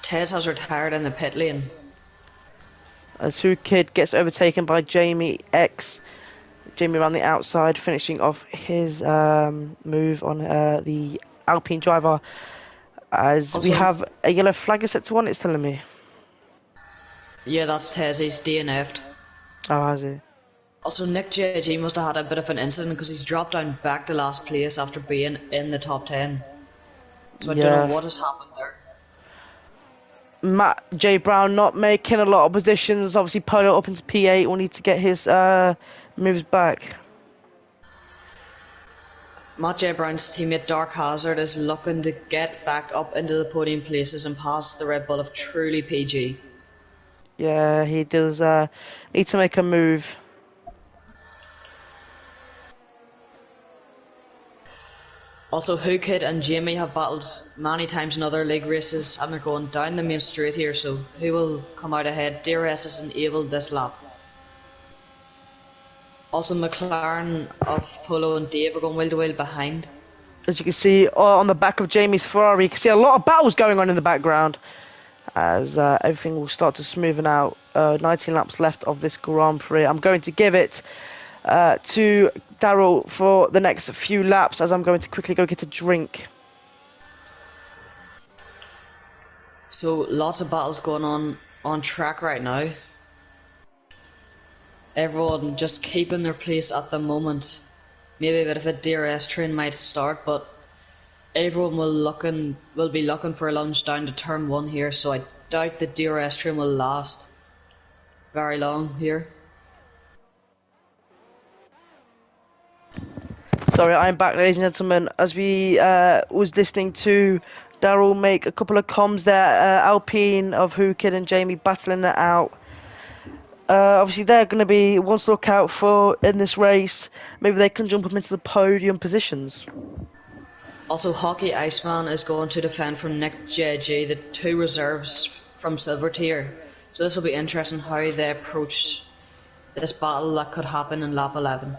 Tez has retired in the pit lane. As Who Kid gets overtaken by Jamie X. Jamie around the outside, finishing off his move on the Alpine driver. As also, we have a yellow flag in sector 1, it's telling me. Yeah, that's Tez, he's DNF'd. Oh, has he? Also, Nick JG must have had a bit of an incident because he's dropped down back to last place after being in the top 10. So I don't know what has happened there. Matt J. Brown not making a lot of positions. Obviously, Polo up into P8 will need to get his moves back. Matt J. Brown's teammate Dark Hazard is looking to get back up into the podium places and pass the Red Bull of Truly PG. Yeah, he does need to make a move. Also, Who Kid and Jamie have battled many times in other league races and they're going down the main straight here, so who will come out ahead? DRS is enabled this lap. Also, McLaren of Polo and Dave are going wheel to wheel behind. As you can see on the back of Jamie's Ferrari, you can see a lot of battles going on in the background. As everything will start to smoothen out. 19 laps left of this Grand Prix. I'm going to give it to Daryl for the next few laps, as I'm going to quickly go get a drink. So lots of battles going on track right now. Everyone just keeping their place at the moment. Maybe a bit of a DRS train might start, but everyone will be looking for a lunge down to turn 1 here, so I doubt the DRS train will last very long here. Sorry, I'm back, ladies and gentlemen. As we was listening to Daryl make a couple of comms there, Alpine of Who Kid and Jamie battling it out. Obviously, they're going to be ones to look out for in this race. Maybe they can jump up into the podium positions. Also, Hockey Iceman is going to defend from Nick JG, the 2 reserves from Silver Tier. So this will be interesting how they approach this battle that could happen in lap 11.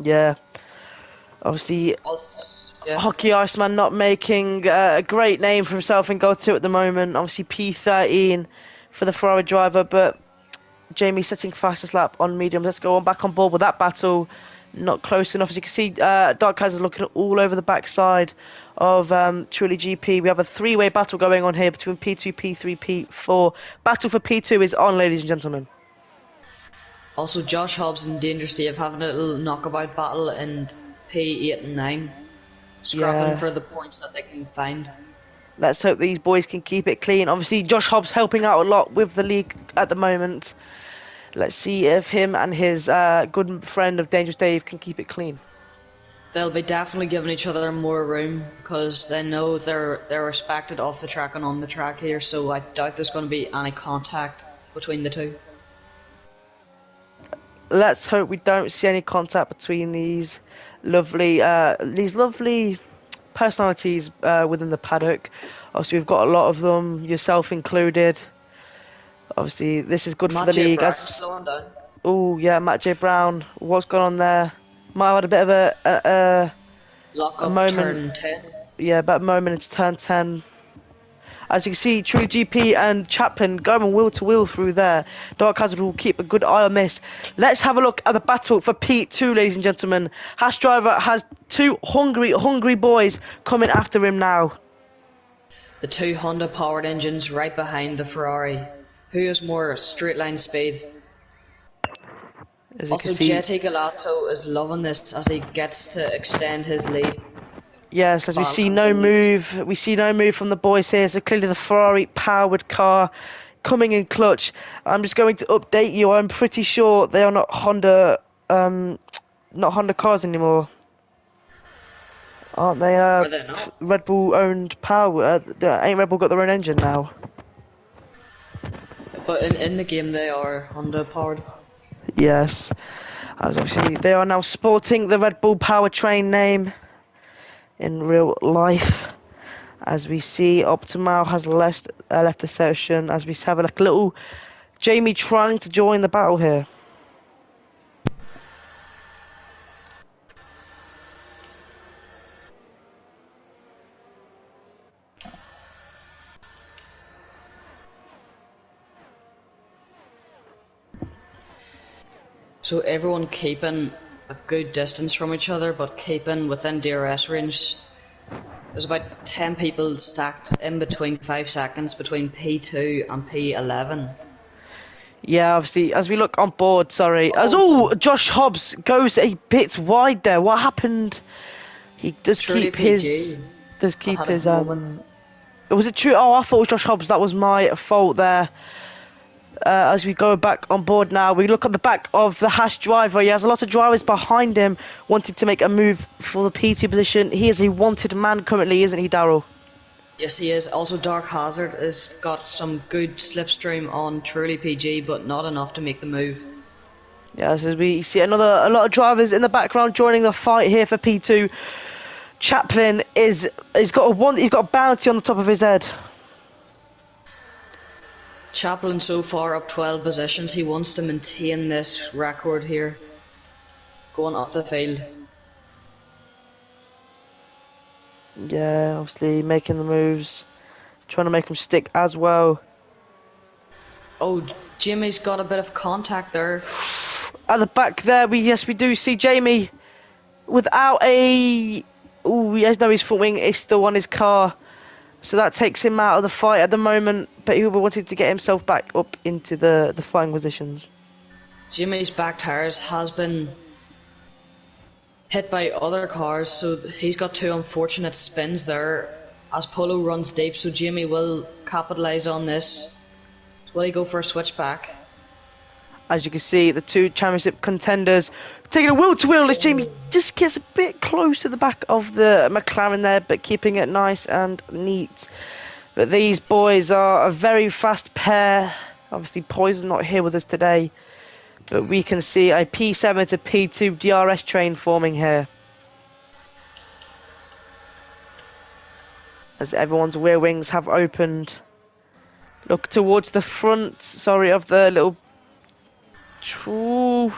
Yeah. Obviously, Hockey Iceman not making a great name for himself in Gold 2 at the moment. Obviously, P13 for the Ferrari driver, but Jamie setting fastest lap on medium. Let's go on back on board with that battle. Not close enough. As you can see, Dark Kaiser looking all over the backside of Truly GP. We have a three-way battle going on here between P2, P3, P4. Battle for P2 is on, ladies and gentlemen. Also, Josh Hobbs and Dangerous Dave having a little knockabout battle in P8 and 9. Scrapping for the points that they can find. Let's hope these boys can keep it clean. Obviously, Josh Hobbs helping out a lot with the league at the moment. Let's see if him and his good friend of Dangerous Dave can keep it clean. They'll be definitely giving each other more room because they know they're respected off the track and on the track here, so I doubt there's going to be any contact between the two. Let's hope we don't see any contact between these lovely personalities within the paddock. Obviously, we've got a lot of them, yourself included. Obviously, this is good for the league. Slowing down. Oh yeah, Matt J. Brown. What's gone on there? Might have had a bit of a moment. Turn 10. Yeah, about a moment into turn 10. As you can see, Truly GP and Chaplin going wheel to wheel through there. Dark Hazard will keep a good eye on this. Let's have a look at the battle for P2, ladies and gentlemen. Haas driver has two hungry boys coming after him now. The two Honda powered engines right behind the Ferrari. Who has more straight line speed? Also, Jetty Galato is loving this as he gets to extend his lead. Yes, as we see no move from the boys here. So clearly the Ferrari powered car coming in clutch. I'm just going to update you. I'm pretty sure they are not Honda cars anymore, aren't they? Are they not? Red Bull owned power. Ain't Red Bull got their own engine now? But in the game they are Honda powered. Yes, as obviously they are now sporting the Red Bull powertrain name in real life. As we see, Optimal has left the session. As we have a little Jamie trying to join the battle here. So everyone keeping a good distance from each other, but keeping within DRS range. There's about 10 people stacked in between 5 seconds between P2 and P11. Yeah, obviously, as we look on board, sorry. Josh Hobbs goes a bit wide there. What happened? He does keep his... Was it true? Oh, I thought it was Josh Hobbs. That was my fault there. As we go back on board now, we look at the back of the Haas driver. He has a lot of drivers behind him wanting to make a move for the P2 position. He is a wanted man currently, isn't he, Daryl? Yes, he is. Also, Dark Hazard has got some good slipstream on Truly PG, but not enough to make the move. Yes, as we see a lot of drivers in the background joining the fight here for P2. Chaplin he's got a bounty on the top of his head. Chaplin so far up 12 positions. He wants to maintain this record here. Going up the field. Yeah, obviously making the moves. Trying to make him stick as well. Oh, Jimmy's got a bit of contact there. At the back there, we do see Jamie without a... Oh, yes, no, his front wing is still on his car. So that takes him out of the fight at the moment, but he'll be wanting to get himself back up into the fighting positions. Jimmy's back tires has been hit by other cars, so he's got two unfortunate spins there as Polo runs deep, so Jimmy will capitalise on this. Will he go for a switchback? As you can see, the two championship contenders taking a wheel to wheel as Jamie just gets a bit close to the back of the McLaren there, but keeping it nice and neat. But these boys are a very fast pair. Obviously, Poison not here with us today, but we can see a P7 to P2 DRS train forming here. As everyone's rear wings have opened. Look towards the front, of the little... Truly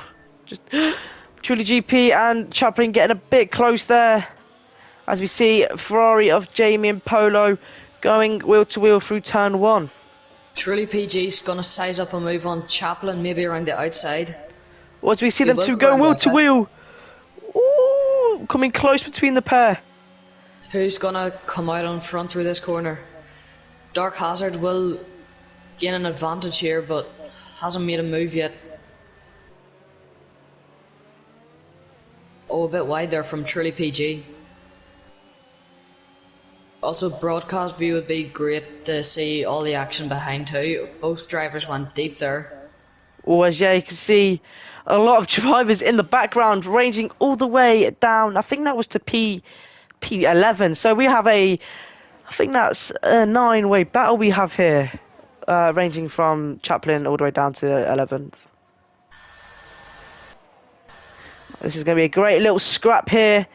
GP and Chaplin getting a bit close there. As we see Ferrari of Jamie and Polo going wheel to wheel through turn 1. Truly PG's gonna size up and move on Chaplin, maybe around the outside. Or do we see He them will two go going around the wheel to outside. wheel? Ooh, coming close between the pair. Who's gonna come out on front through this corner? Dark Hazard will gain an advantage here, but hasn't made a move yet. Oh, a bit wide there from Truly PG. Also, broadcast view would be great to see all the action behind too. Both drivers went deep there. Or as yeah, you can see a lot of drivers in the background ranging all the way down. I think that was to P11. So we have I think that's a 9-way battle we have here, ranging from Chaplin all the way down to 11th. This is going to be a great little scrap here.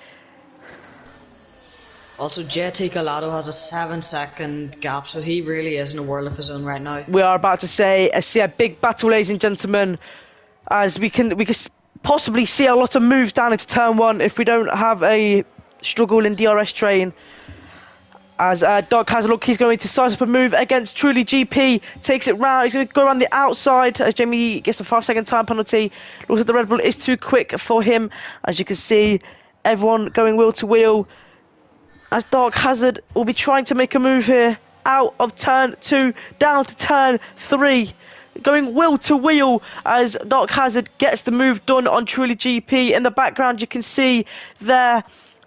Also, JT Galato has a 7-second gap, so he really is in a world of his own right now. We are about to see a big battle, ladies and gentlemen, as we can possibly see a lot of moves down into turn 1 if we don't have a struggle in DRS train. As Doc has a look, he's going to size up a move against Truly GP, takes it round, he's going to go around the outside as Jamie gets a 5-second time penalty. Looks like the Red Bull is too quick for him, as you can see, everyone going wheel to wheel. As Dark Hazard will be trying to make a move here, out of turn 2, down to turn 3. Going wheel to wheel as Dark Hazard gets the move done on Truly GP. In the background you can see there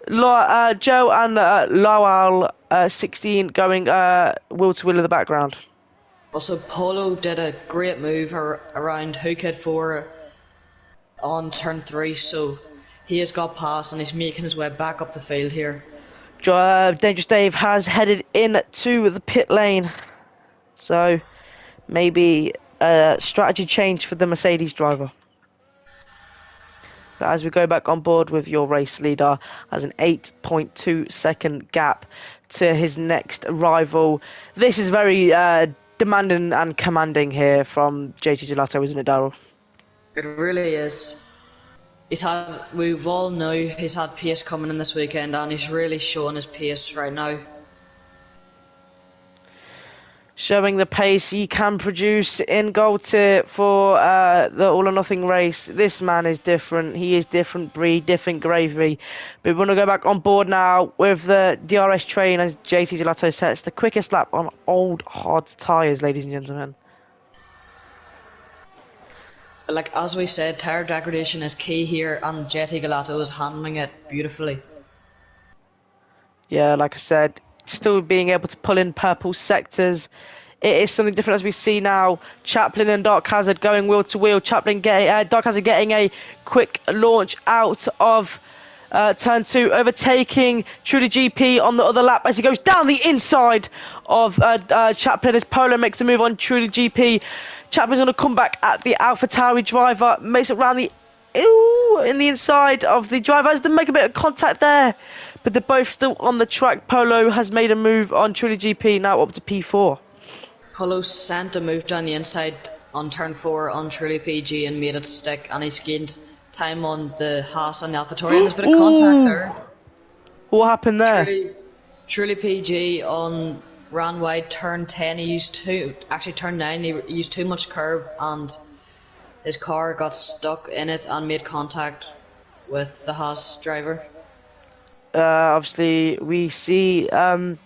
Joe and Lowell 16 going wheel to wheel in the background. Also, Polo did a great move around Hookhead 4 on turn 3, so he has got past and he's making his way back up the field here. Dangerous Dave has headed into the pit lane, so maybe a strategy change for the Mercedes driver. But as we go back on board with your race leader, has an 8.2 second gap to his next rival. This is very demanding and commanding here from JT Gelato, isn't it, Darryl? It really is. We've all know he's had pace coming in this weekend, and he's really showing his pace right now. Showing the pace he can produce in gold tier for the all or nothing race. This man is different. He is different breed, different gravy. But we want to go back on board now with the DRS train as JT Gelato sets the quickest lap on old hard tyres, ladies and gentlemen. Like as we said, tyre degradation is key here, and JT Galato is handling it beautifully. Yeah, like I said, still being able to pull in purple sectors. It is something different as we see now. Chaplin and Dark Hazard going wheel to wheel. Dark Hazard getting a quick launch out of turn 2, overtaking Truly GP on the other lap as he goes down the inside of Chaplin as Polo makes the move on Truly GP. Chaplin's going to come back at the AlphaTauri driver, makes it round in the inside of the driver as they make a bit of contact there, but they're both still on the track. Polo has made a move on Truly GP, now up to P4. Polo sent a move down the inside on turn 4 on Truly PG and made it stick, and he's gained time on the Haas and the AlphaTauri, and there's a bit of contact there. What happened there? Truly PG ran wide turn 10, turn 9, he used too much curb and his car got stuck in it and made contact with the Haas driver. Obviously we see who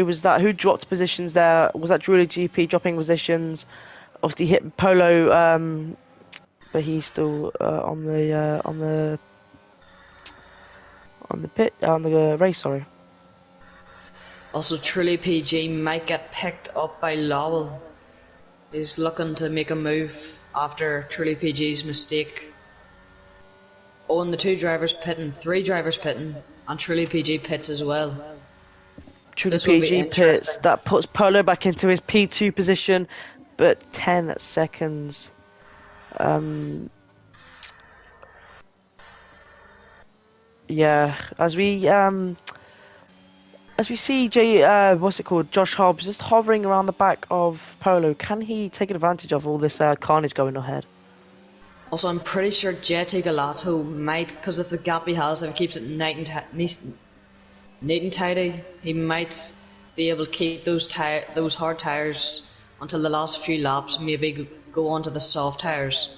was that? Who dropped positions there? Was that Truly GP dropping positions? Obviously hit Polo, but he's still on the race. Sorry. Also, Truly PG might get picked up by Lowell. He's looking to make a move after Truly PG's mistake. Oh, and the 3 drivers pitting, and Truly PG pits as well. Truly PG pits. That puts Polo back into his P2 position, but 10 seconds. Yeah, as we see Josh Hobbs just hovering around the back of Polo. Can he take advantage of all this carnage going ahead? Also, I'm pretty sure JT Galato might, because of the gap he has, if he keeps it neat and tidy, he might be able to keep those hard tyres until the last few laps, maybe go onto the soft tyres.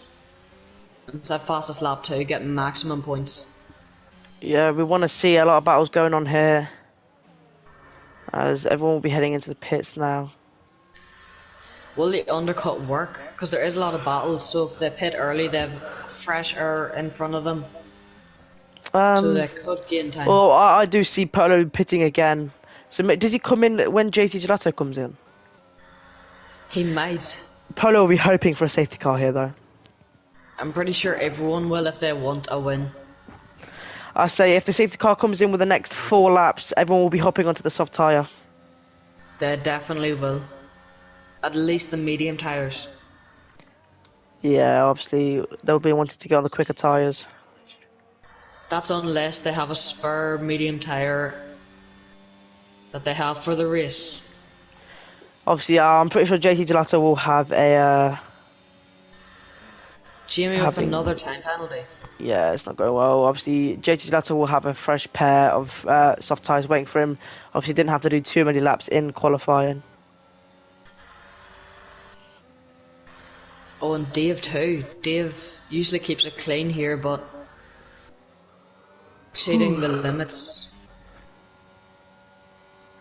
It's that fastest lap 2, getting maximum points. Yeah, we want to see a lot of battles going on here, as everyone will be heading into the pits now. Will the undercut work? Because there is a lot of battles, so if they pit early, they have fresh air in front of them, so they could gain time. Well, I do see Polo pitting again. So does he come in when JT Gelato comes in? He might. Polo will be hoping for a safety car here, though. I'm pretty sure everyone will if they want a win. I say if the safety car comes in with the next 4 laps, everyone will be hopping onto the soft tyre. They definitely will. At least the medium tyres. Yeah, obviously they'll be wanting to get on the quicker tyres. That's unless they have a spare medium tyre that they have for the race. Obviously, I'm pretty sure JT Gelato will have a... Jamie with another time penalty. Yeah, it's not going well. Obviously, JT Gelato will have a fresh pair of soft tyres waiting for him. Obviously, didn't have to do too many laps in qualifying. Oh, and Dave too. Dave usually keeps it clean here, but exceeding the limits.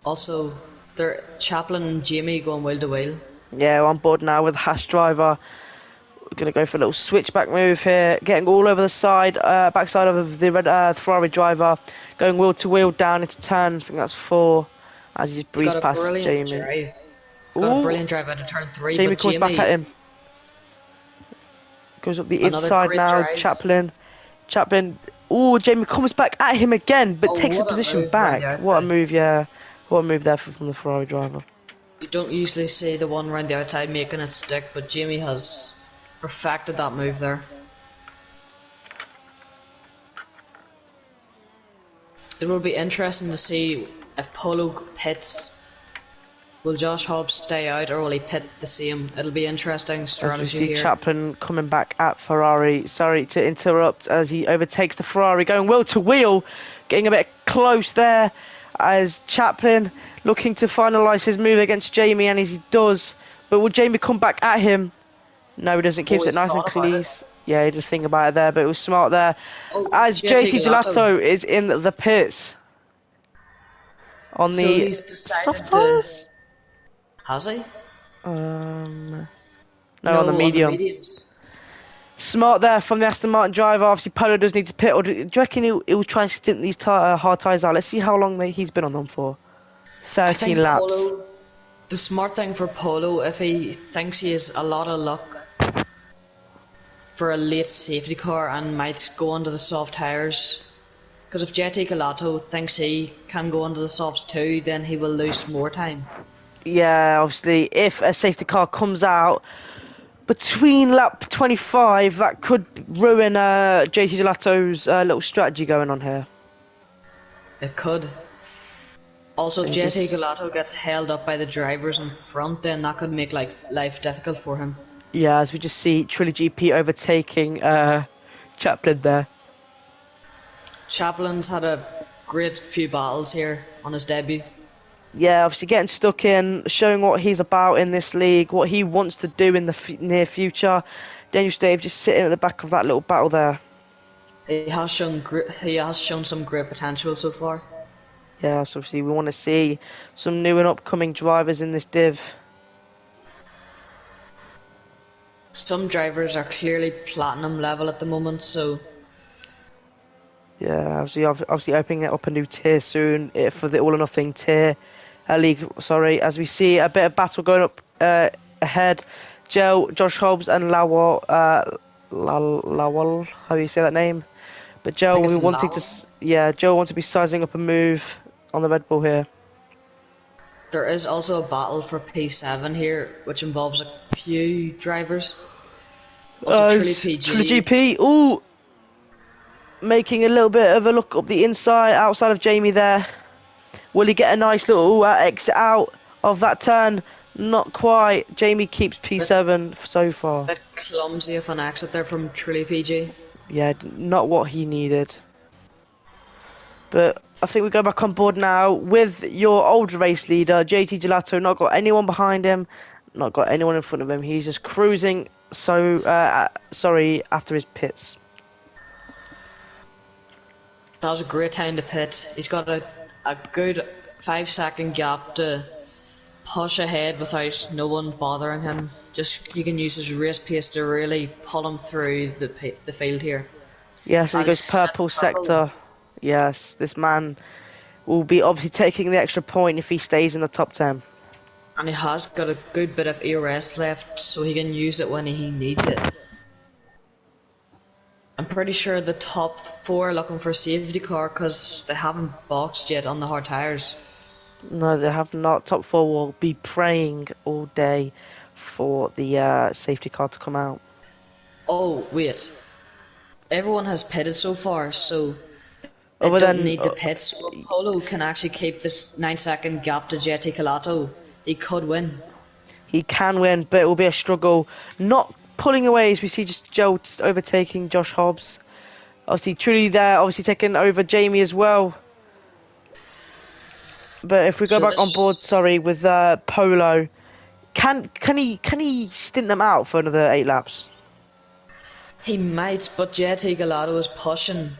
Also, they're Chaplin and Jamie going wheel to wheel. Yeah, we're on board now with Haas driver. We're going to go for a little switchback move here, getting all over the side, backside of the red Ferrari driver, going wheel to wheel down into turn. I think that's 4, as he breezed past Jamie. Got a brilliant drive out of turn 3. Jamie but comes back at him. Goes up the inside now. Drive. Chaplin. Oh, Jamie comes back at him again, but takes the position back. What a move, yeah. What a move there from the Ferrari driver. You don't usually see the one around the outside making it stick, but Jamie has perfected that move there. It will be interesting to see if Polo pits. Will Josh Hobbs stay out or will he pit the same? It'll be interesting strategy as we see here. Chaplin coming back at Ferrari. Sorry to interrupt as he overtakes the Ferrari, going wheel to wheel, getting a bit close there as Chaplin looking to finalise his move against Jamie, and as he does. But will Jamie come back at him? No, he doesn't. Keeps it nice and clean. Yeah, he did think about it there, but it was smart there. As JT Gelato is in the pits. On so the he's decided soft tyres? Has he? No, on the medium. On the mediums. Smart there from the Aston Martin driver. Obviously, Polo does need to pit. Or do you reckon he'll try and stint these hard tyres out? Let's see how long he's been on them for. 13 laps. Polo, the smart thing for Polo, if he thinks he has a lot of luck for a late safety car and might go onto the soft tyres, because if JT Gelato thinks he can go onto the softs too, then he will lose more time. Yeah, obviously, if a safety car comes out between lap 25, that could ruin JT Gelato's little strategy going on here. It could. Also, if JT Gelato gets held up by the drivers in front, then that could make life difficult for him. Yeah, as we just see Trilogy GP overtaking Chaplin there. Chaplin's had a great few battles here on his debut. Yeah, obviously getting stuck in, showing what he's about in this league, what he wants to do in the near future. Daniel Stave just sitting at the back of that little battle there. He has shown some great potential so far. Yeah, so obviously we want to see some new and upcoming drivers in this div. Some drivers are clearly platinum level at the moment, so... Yeah, obviously opening it up a new tier soon for the All or Nothing tier league. Sorry, as we see a bit of battle going up ahead. Josh Hobbs and Lawal, how do you say that name? But Joe, we wanting to, Joe wants to be sizing up a move on the Red Bull here. There is also a battle for P7 here, which involves a few drivers. Also, Trilogy GP, ooh, making a little bit of a look up the inside, outside of Jamie there. Will he get a nice little exit out of that turn? Not quite. Jamie keeps P7 so far. A bit clumsy of an exit there from Truly PG. Yeah, not what he needed. But I think we go back on board now with your old race leader, JT Gelato. Not got anyone behind him, Not got anyone in front of him. He's just cruising. So, sorry, after his pits. That was a great time to pit. He's got a good 5 second gap to push ahead without no one bothering him. Just he can use his race pace to really pull him through the field here. Yes, he goes That's purple purple. sector. Yes, this man will be obviously taking the extra point if he stays in the top 10. And he has got a good bit of ERS left, so he can use it when he needs it. I'm pretty sure the top four are looking for a safety car because they haven't boxed yet on the hard tyres. No, they have not. Top 4 will be praying all day for the safety car to come out. Oh, wait. Everyone has pitted so far, so they Other don't than need to pit. So if Polo can actually keep this 9 second gap to Jetty Calato, he could win. he can win, but it will be a struggle. Not pulling away as we see just Joe overtaking Josh Hobbs. Obviously, truly there, obviously taking over Jamie as well. But if we go So back on board, this, sorry, with Polo, can he stint them out for another 8 laps? he might, but Jetty Calato is pushing.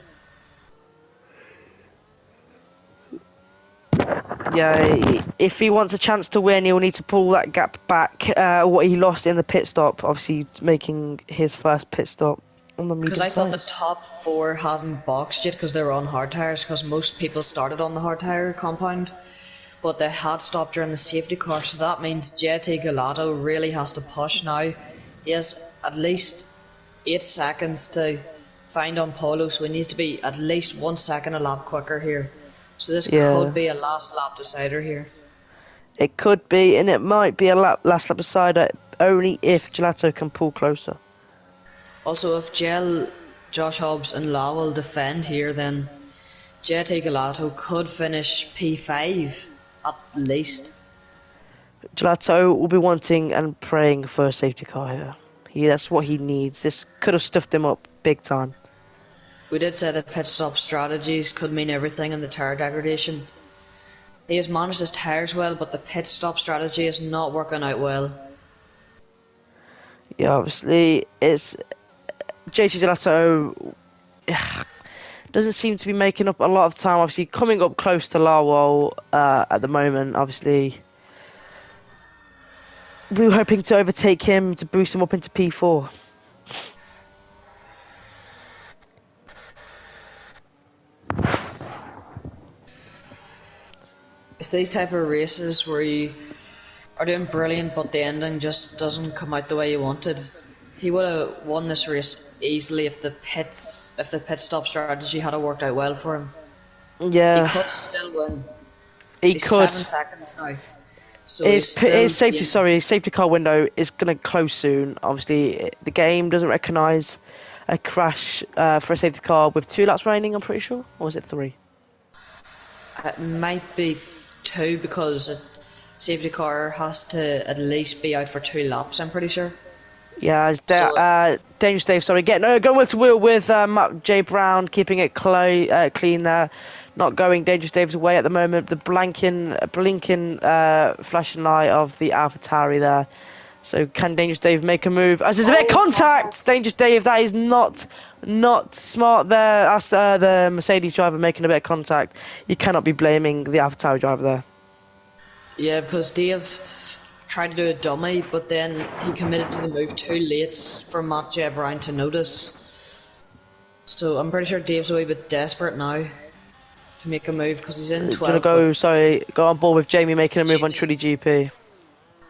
Yeah, if he wants a chance to win, he'll need to pull that gap back. What he lost in the pit stop, obviously making his first pit stop on the Because medium I thought the tyres. top four hasn't boxed yet because they were on hard tyres, because most people started on the hard tyre compound. But they had stopped during the safety car, so that means JT Galato really has to push now. He has at least 8 seconds to find on Polo, so he needs to be at least 1 second a lap quicker here. So this could Yeah, be a last lap decider here. it could be, and it might be a last lap decider only if Gelato can pull closer. Also, if Josh Hobbs and Lowell defend here, then JT Galato could finish P5 at least. Gelato will be wanting and praying for a safety car here. That's what he needs. This could have stuffed him up big time. We did say that pit stop strategies could mean everything in the tyre degradation. He has managed his tyres well, but the pit stop strategy is not working out well. Yeah, obviously, it's JT Gelato doesn't seem to be making up a lot of time. Obviously, coming up close to Larwell at the moment. Obviously, we were hoping to overtake him to boost him up into P4. It's these type of races where you are doing brilliant, but the ending just doesn't come out the way you wanted. He would have won this race easily if the pit stop strategy had worked out well for him. He Yeah, could still win. he He's could. 7 seconds now, so he's His still safety, sorry, his safety car window is going to close soon. Obviously, the game doesn't recognise a crash for a safety car with 2 laps remaining. I'm pretty sure, or was it 3? It might be two because a safety car has to at least be out for 2 laps. I'm pretty sure. Yeah, So Dangerous Dave, sorry, going wheel to wheel with Mark J. Brown, keeping it clean there. Not going Dangerous Dave's way at the moment. The blinking flashing light of the AlphaTauri there. So can Dangerous Dave make a move? As there's a bit of contact! Dangerous Dave, that is not smart there. That's the Mercedes driver making a bit of contact. You cannot be blaming the AlphaTauri driver there. yeah, because Dave tried to do a dummy, but then he committed to the move too late for Matt J. Brown to notice. So I'm pretty sure Dave's a wee bit desperate now to make a move because he's in Do you want 12th to go on board with Jamie making a move on Jamie. Truly GP?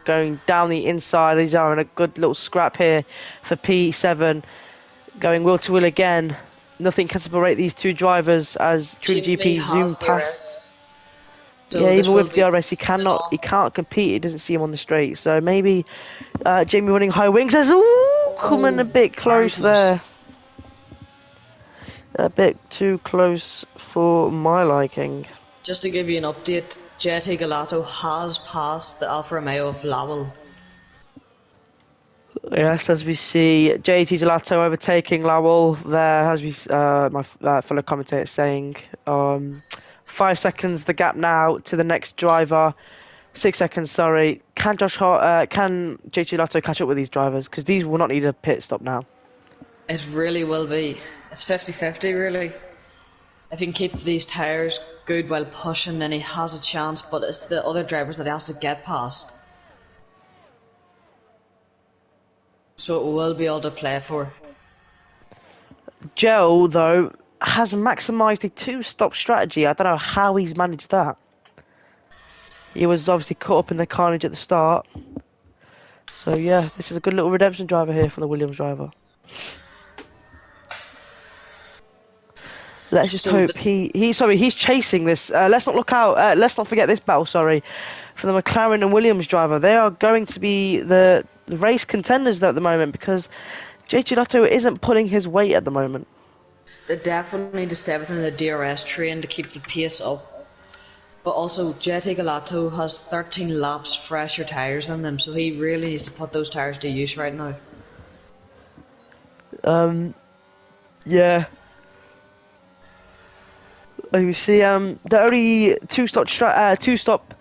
Going down the inside, these are in a good little scrap here for P7. Going wheel to wheel again. Nothing can separate these two drivers as Truly Jamie GP zoom has past. DRS, so Yeah, this even will with the be RS, still on. he can't compete. He doesn't see him on the straight. So maybe Jamie running high wings. There's ooh, coming a Oh, bit very close close. there. A bit too close for my liking. Just to give you an update, Jetty Galato has passed the Alfa Romeo of Lowell. Yes, as we see JT Gelato overtaking Lowell there, as we my fellow commentator saying, 5 seconds the gap now to the next driver. 6 seconds, sorry. Can JT Lotto catch up with these drivers? Because these will not need a pit stop now. It really will be. It's 50-50 really. If he can keep these tyres good while pushing, then he has a chance, but it's the other drivers that he has to get past. So it will be all to play for. Joe, though, has maximised a two-stop strategy. I don't know how he's managed that. He was obviously caught up in the carnage at the start. So yeah, this is a good little redemption driver here from the Williams driver. Let's just hope he's chasing this. Let's not look out. Let's not forget this battle. Sorry, for the McLaren and Williams driver. They are going to be the race contenders at the moment because JT Lotto isn't pulling his weight at the moment. They definitely need to stay within the DRS train to keep the pace up. But also, JT Gelato has 13 laps fresher tyres in them, so he really needs to put those tyres to use right now. Yeah. Like we see, the only two stop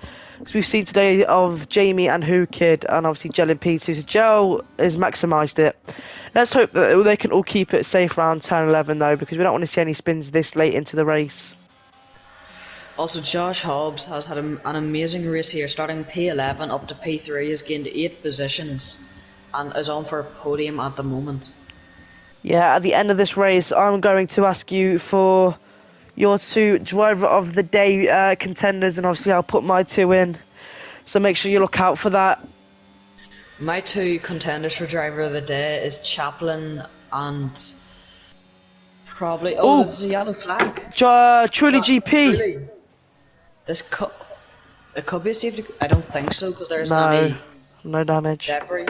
we've seen today of Jamie and Who Kid, and obviously Gel and P2. So Gel has maximised it. Let's hope that they can all keep it safe around turn 11 though, because we don't want to see any spins this late into the race. Also, Josh Hobbs has had an amazing race here, starting P11 up to P3, has gained 8 positions and is on for a podium at the moment. Yeah, at the end of this race, I'm going to ask you for your two driver of the day contenders, and obviously I'll put my two in. So make sure you look out for that. My two contenders for driver of the day is Chaplin and probably... Oh, there's a yellow flag. Truly GP. Truly. It could be a safety. I don't think so because there's no damage. Debris.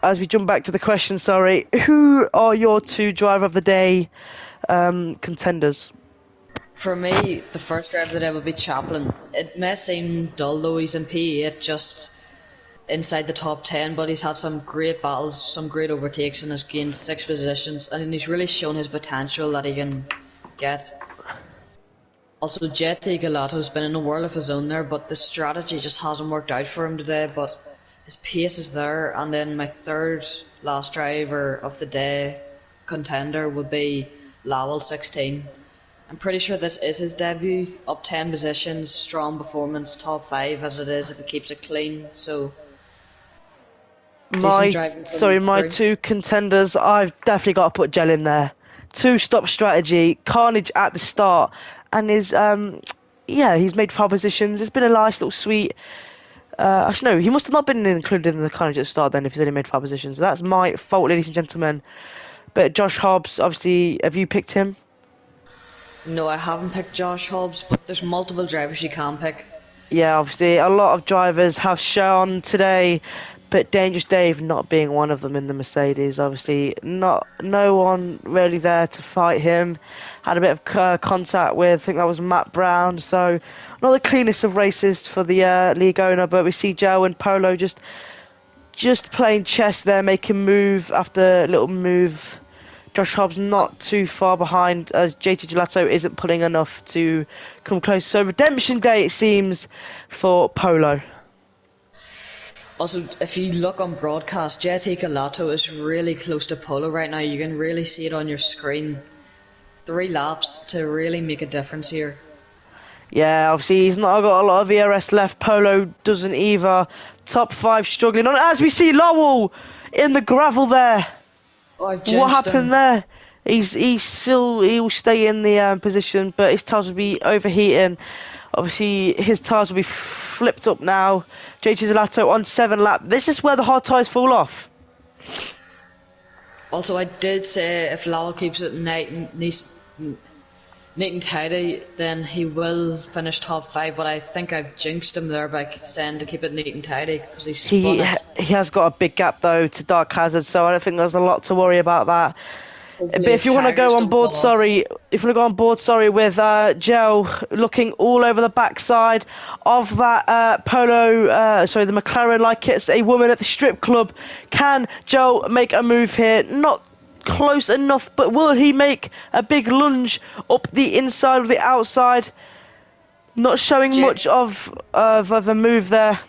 As we jump back to the question, sorry, who are your two driver of the day contenders? For me, the first driver of the day would be Chaplin. It may seem dull though, he's in P8 just inside the top 10, but he's had some great battles, some great overtakes, and has gained 6 positions, and he's really shown his potential that he can get. Also, JT Galato's been in a world of his own there, but the strategy just hasn't worked out for him today, but his pace is there. And then my third last driver of the day contender would be Lowell 16. I'm pretty sure this is his debut, up 10 positions, strong performance, top 5 as it is if he keeps it clean, so... My two contenders, I've definitely got to put Gel in there. Two-stop strategy, carnage at the start, and he's made 5 positions. It's been a nice little sweet. Actually, no, he must have not been included in the carnage at the start then if he's only made 5 positions. That's my fault, ladies and gentlemen. But Josh Hobbs, obviously, have you picked him? No, I haven't picked Josh Hobbs, but there's multiple drivers you can pick. Yeah, obviously, a lot of drivers have shown today, but Dangerous Dave not being one of them in the Mercedes. Obviously, no one really there to fight him. Had a bit of contact with, I think that was Matt Brown. So, not the cleanest of races for the league owner, but we see Joe and Polo just playing chess there, making move after little move. Josh Hobbs not too far behind, as JT Gelato isn't pulling enough to come close. So redemption day, it seems, for Polo. Also, if you look on broadcast, JT Gelato is really close to Polo right now. You can really see it on your screen. 3 laps to really make a difference here. Yeah, obviously he's not got a lot of ERS left. Polo doesn't either. Top 5 struggling on, as we see Lowell in the gravel there. What happened there? He'll stay in the position, but his tyres will be overheating. Obviously, his tyres will be flipped up now. JT Gelato on 7 lap. This is where the hard tyres fall off. Also, I did say if Lowell keeps it neat and tidy, then he will finish top 5. But I think I've jinxed him there by saying to keep it neat and tidy because he has got a big gap though to Dark Hazard, so I don't think there's a lot to worry about that. But if you want to go on board, with Gel looking all over the backside of that the McLaren like it's a woman at the strip club. Can Gel make a move here? Not close enough, but will he make a big lunge up the inside of the outside? Not showing Jet, much of a move there.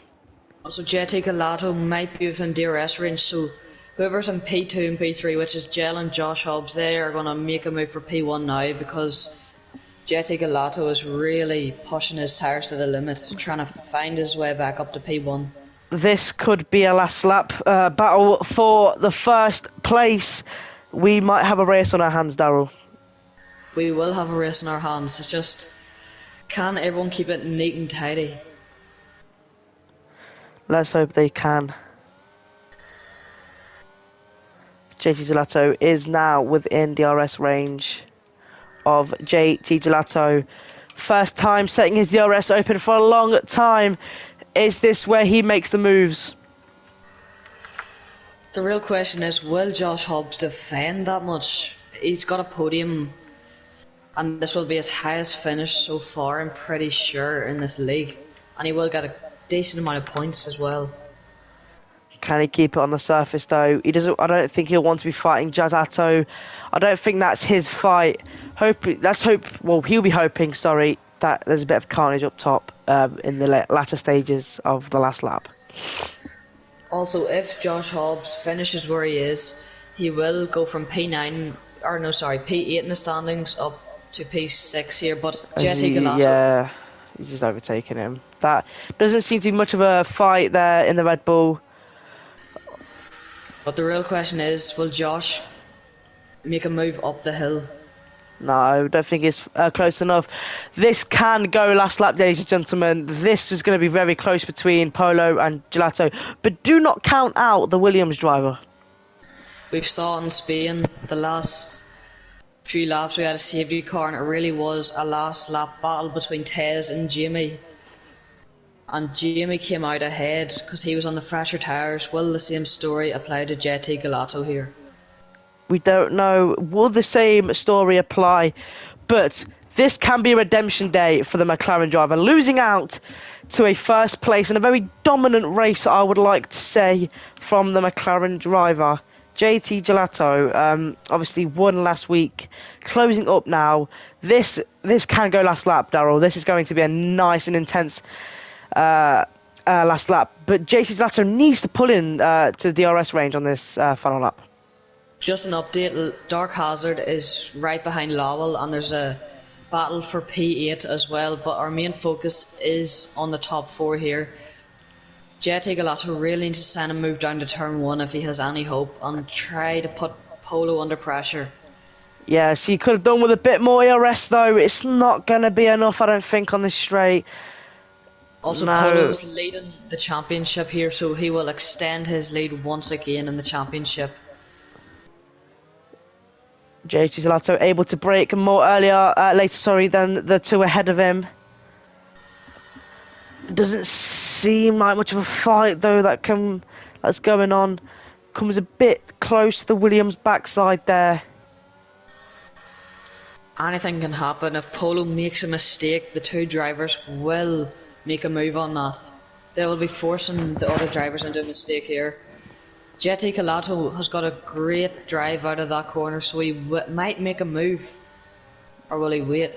also JT Galato might be within DRS range, so whoever's in P2 and P3, which is Gel and Josh Hobbs, they are going to make a move for P1 now because JT Galato is really pushing his tyres to the limit, trying to find his way back up to P1. This could be a last lap battle for the first place. We might have a race on our hands, Daryl. We will have a race in our hands. It's just, can everyone keep it neat and tidy? Let's hope they can. JT Gelato is now within DRS range of JT Gelato. First time setting his DRS open for a long time. Is this where he makes the moves? The real question is, will Josh Hobbs defend that much? He's got a podium, and this will be his highest finish so far, I'm pretty sure, in this league. And he will get a decent amount of points as well. Can he keep it on the surface though? He doesn't. I don't think he'll want to be fighting Gelato. I don't think that's his fight. Let's hope. Well, he'll be hoping. Sorry, that there's a bit of carnage up top in the latter stages of the last lap. Also, if Josh Hobbs finishes where he is, he will go from P8 in the standings up to P6 here. But JT Galato, Yeah, he's just overtaking him. That doesn't seem to be much of a fight there in the Red Bull. but the real question is, will Josh make a move up the hill? No, I don't think it's close enough. This can go last lap, ladies and gentlemen. This is going to be very close between Polo and Gelato. But do not count out the Williams driver. We've saw in Spain the last few laps we had a safety car, and it really was a last lap battle between Tez and Jamie. And Jamie came out ahead because he was on the fresher tyres. Will the same story apply to JT Galato here? We don't know. Will the same story apply? But this can be a redemption day for the McLaren driver, losing out to a first place in a very dominant race, I would like to say, from the McLaren driver. JT Gelato obviously won last week, closing up now. This can go last lap, Daryl. This is going to be a nice and intense last lap. But JT Gelato needs to pull in to the DRS range on this final lap. Just an update, Dark Hazard is right behind Lowell, and there's a battle for P8 as well, but our main focus is on the top four here. JT Galato really needs to send a move down to turn 1 if he has any hope, and try to put Polo under pressure. Yes, he could have done with a bit more ERS though. It's not going to be enough, I don't think, on this straight. Also, No. Polo's leading the championship here, so he will extend his lead once again in the championship. JT Gelato able to brake later than the two ahead of him. Doesn't seem like much of a fight though that's going on. Comes a bit close to the Williams backside there. Anything can happen. If Polo makes a mistake, the two drivers will make a move on that. They will be forcing the other drivers into a mistake here. JT Galato has got a great drive out of that corner, so he might make a move. Or will he wait?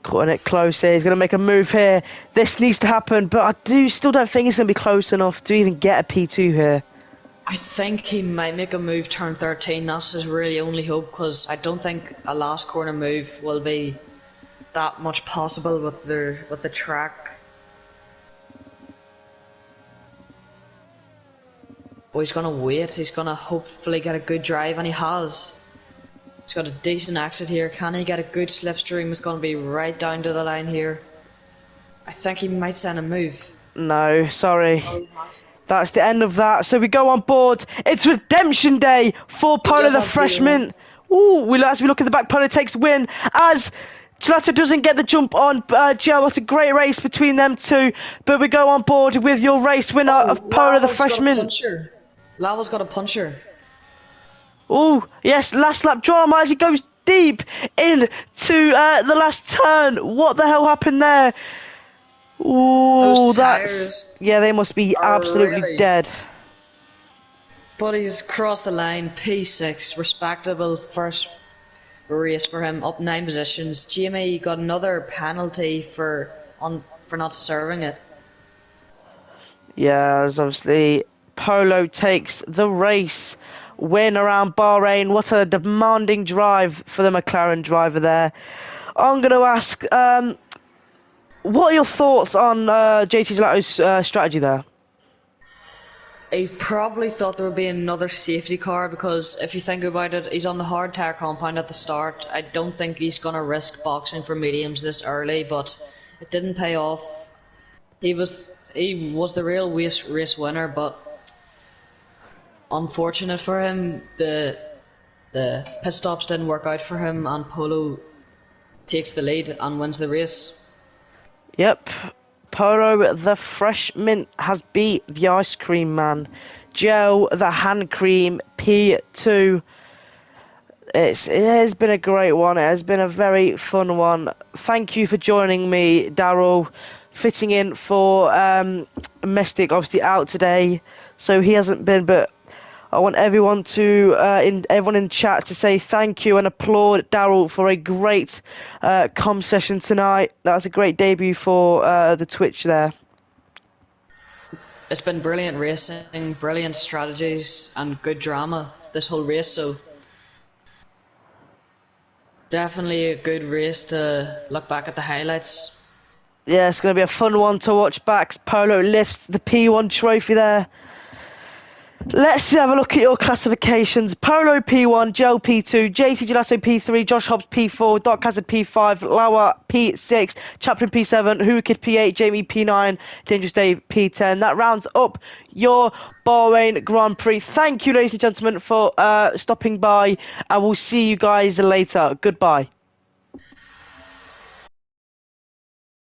Cutting it close here. He's going to make a move here. This needs to happen, but I still don't think it's going to be close enough to even get a P2 here. I think he might make a move turn 13. That's his really only hope, because I don't think a last corner move will be that much possible with the track. Oh, he's going to wait. He's going to hopefully get a good drive, and he has. He's got a decent exit here. Can he get a good slipstream? It's going to be right down to the line here. I think he might send a move. No, sorry. Oh, he has. That's the end of that. So we go on board. It's redemption day for Polo does the have freshman. Ooh, as we look at the back, Polo takes the win as Gelato doesn't get the jump on Gel. It's a great race between them two. But we go on board with your race winner of Polo the freshman. Lowell's got a puncher. Oh, yes, last lap drama as he goes deep into the last turn. What the hell happened there? Ooh, Those tires they must be absolutely really dead. But he's crossed the line, P6, respectable first race for him, up 9 positions. Jamie got another penalty for not serving it. Yeah, as obviously Polo takes the race win around Bahrain. What a demanding drive for the McLaren driver there. I'm going to ask, what are your thoughts on JT Gelato's strategy there? I probably thought there would be another safety car because if you think about it, he's on the hard tyre compound at the start. I don't think he's going to risk boxing for mediums this early, but it didn't pay off. He was the real race winner, but unfortunate for him, the pit stops didn't work out for him, and Polo takes the lead and wins the race. Yep, Polo the Fresh Mint has beat the Ice Cream Man. Joe the Hand Cream P2. It has been a great one. It has been a very fun one. Thank you for joining me, Daryl. Fitting in for Mystic, obviously out today, so he hasn't been. But I want everyone everyone in chat to say thank you and applaud Daryl for a great session tonight. That was a great debut for the Twitch there. It's been brilliant racing, brilliant strategies, and good drama this whole race. So definitely a good race to look back at the highlights. Yeah, it's going to be a fun one to watch back. Polo lifts the P1 trophy there. Let's have a look at your classifications. Polo P1, Joe P2, JT Gelato P3, Josh Hobbs P4, Doc Hazard P5, Lauer P6, Chaplin P7, Hookid P8, Jamie P9, Dangerous Dave P10. That rounds up your Bahrain Grand Prix. Thank you, ladies and gentlemen, for stopping by, and we'll see you guys later. Goodbye.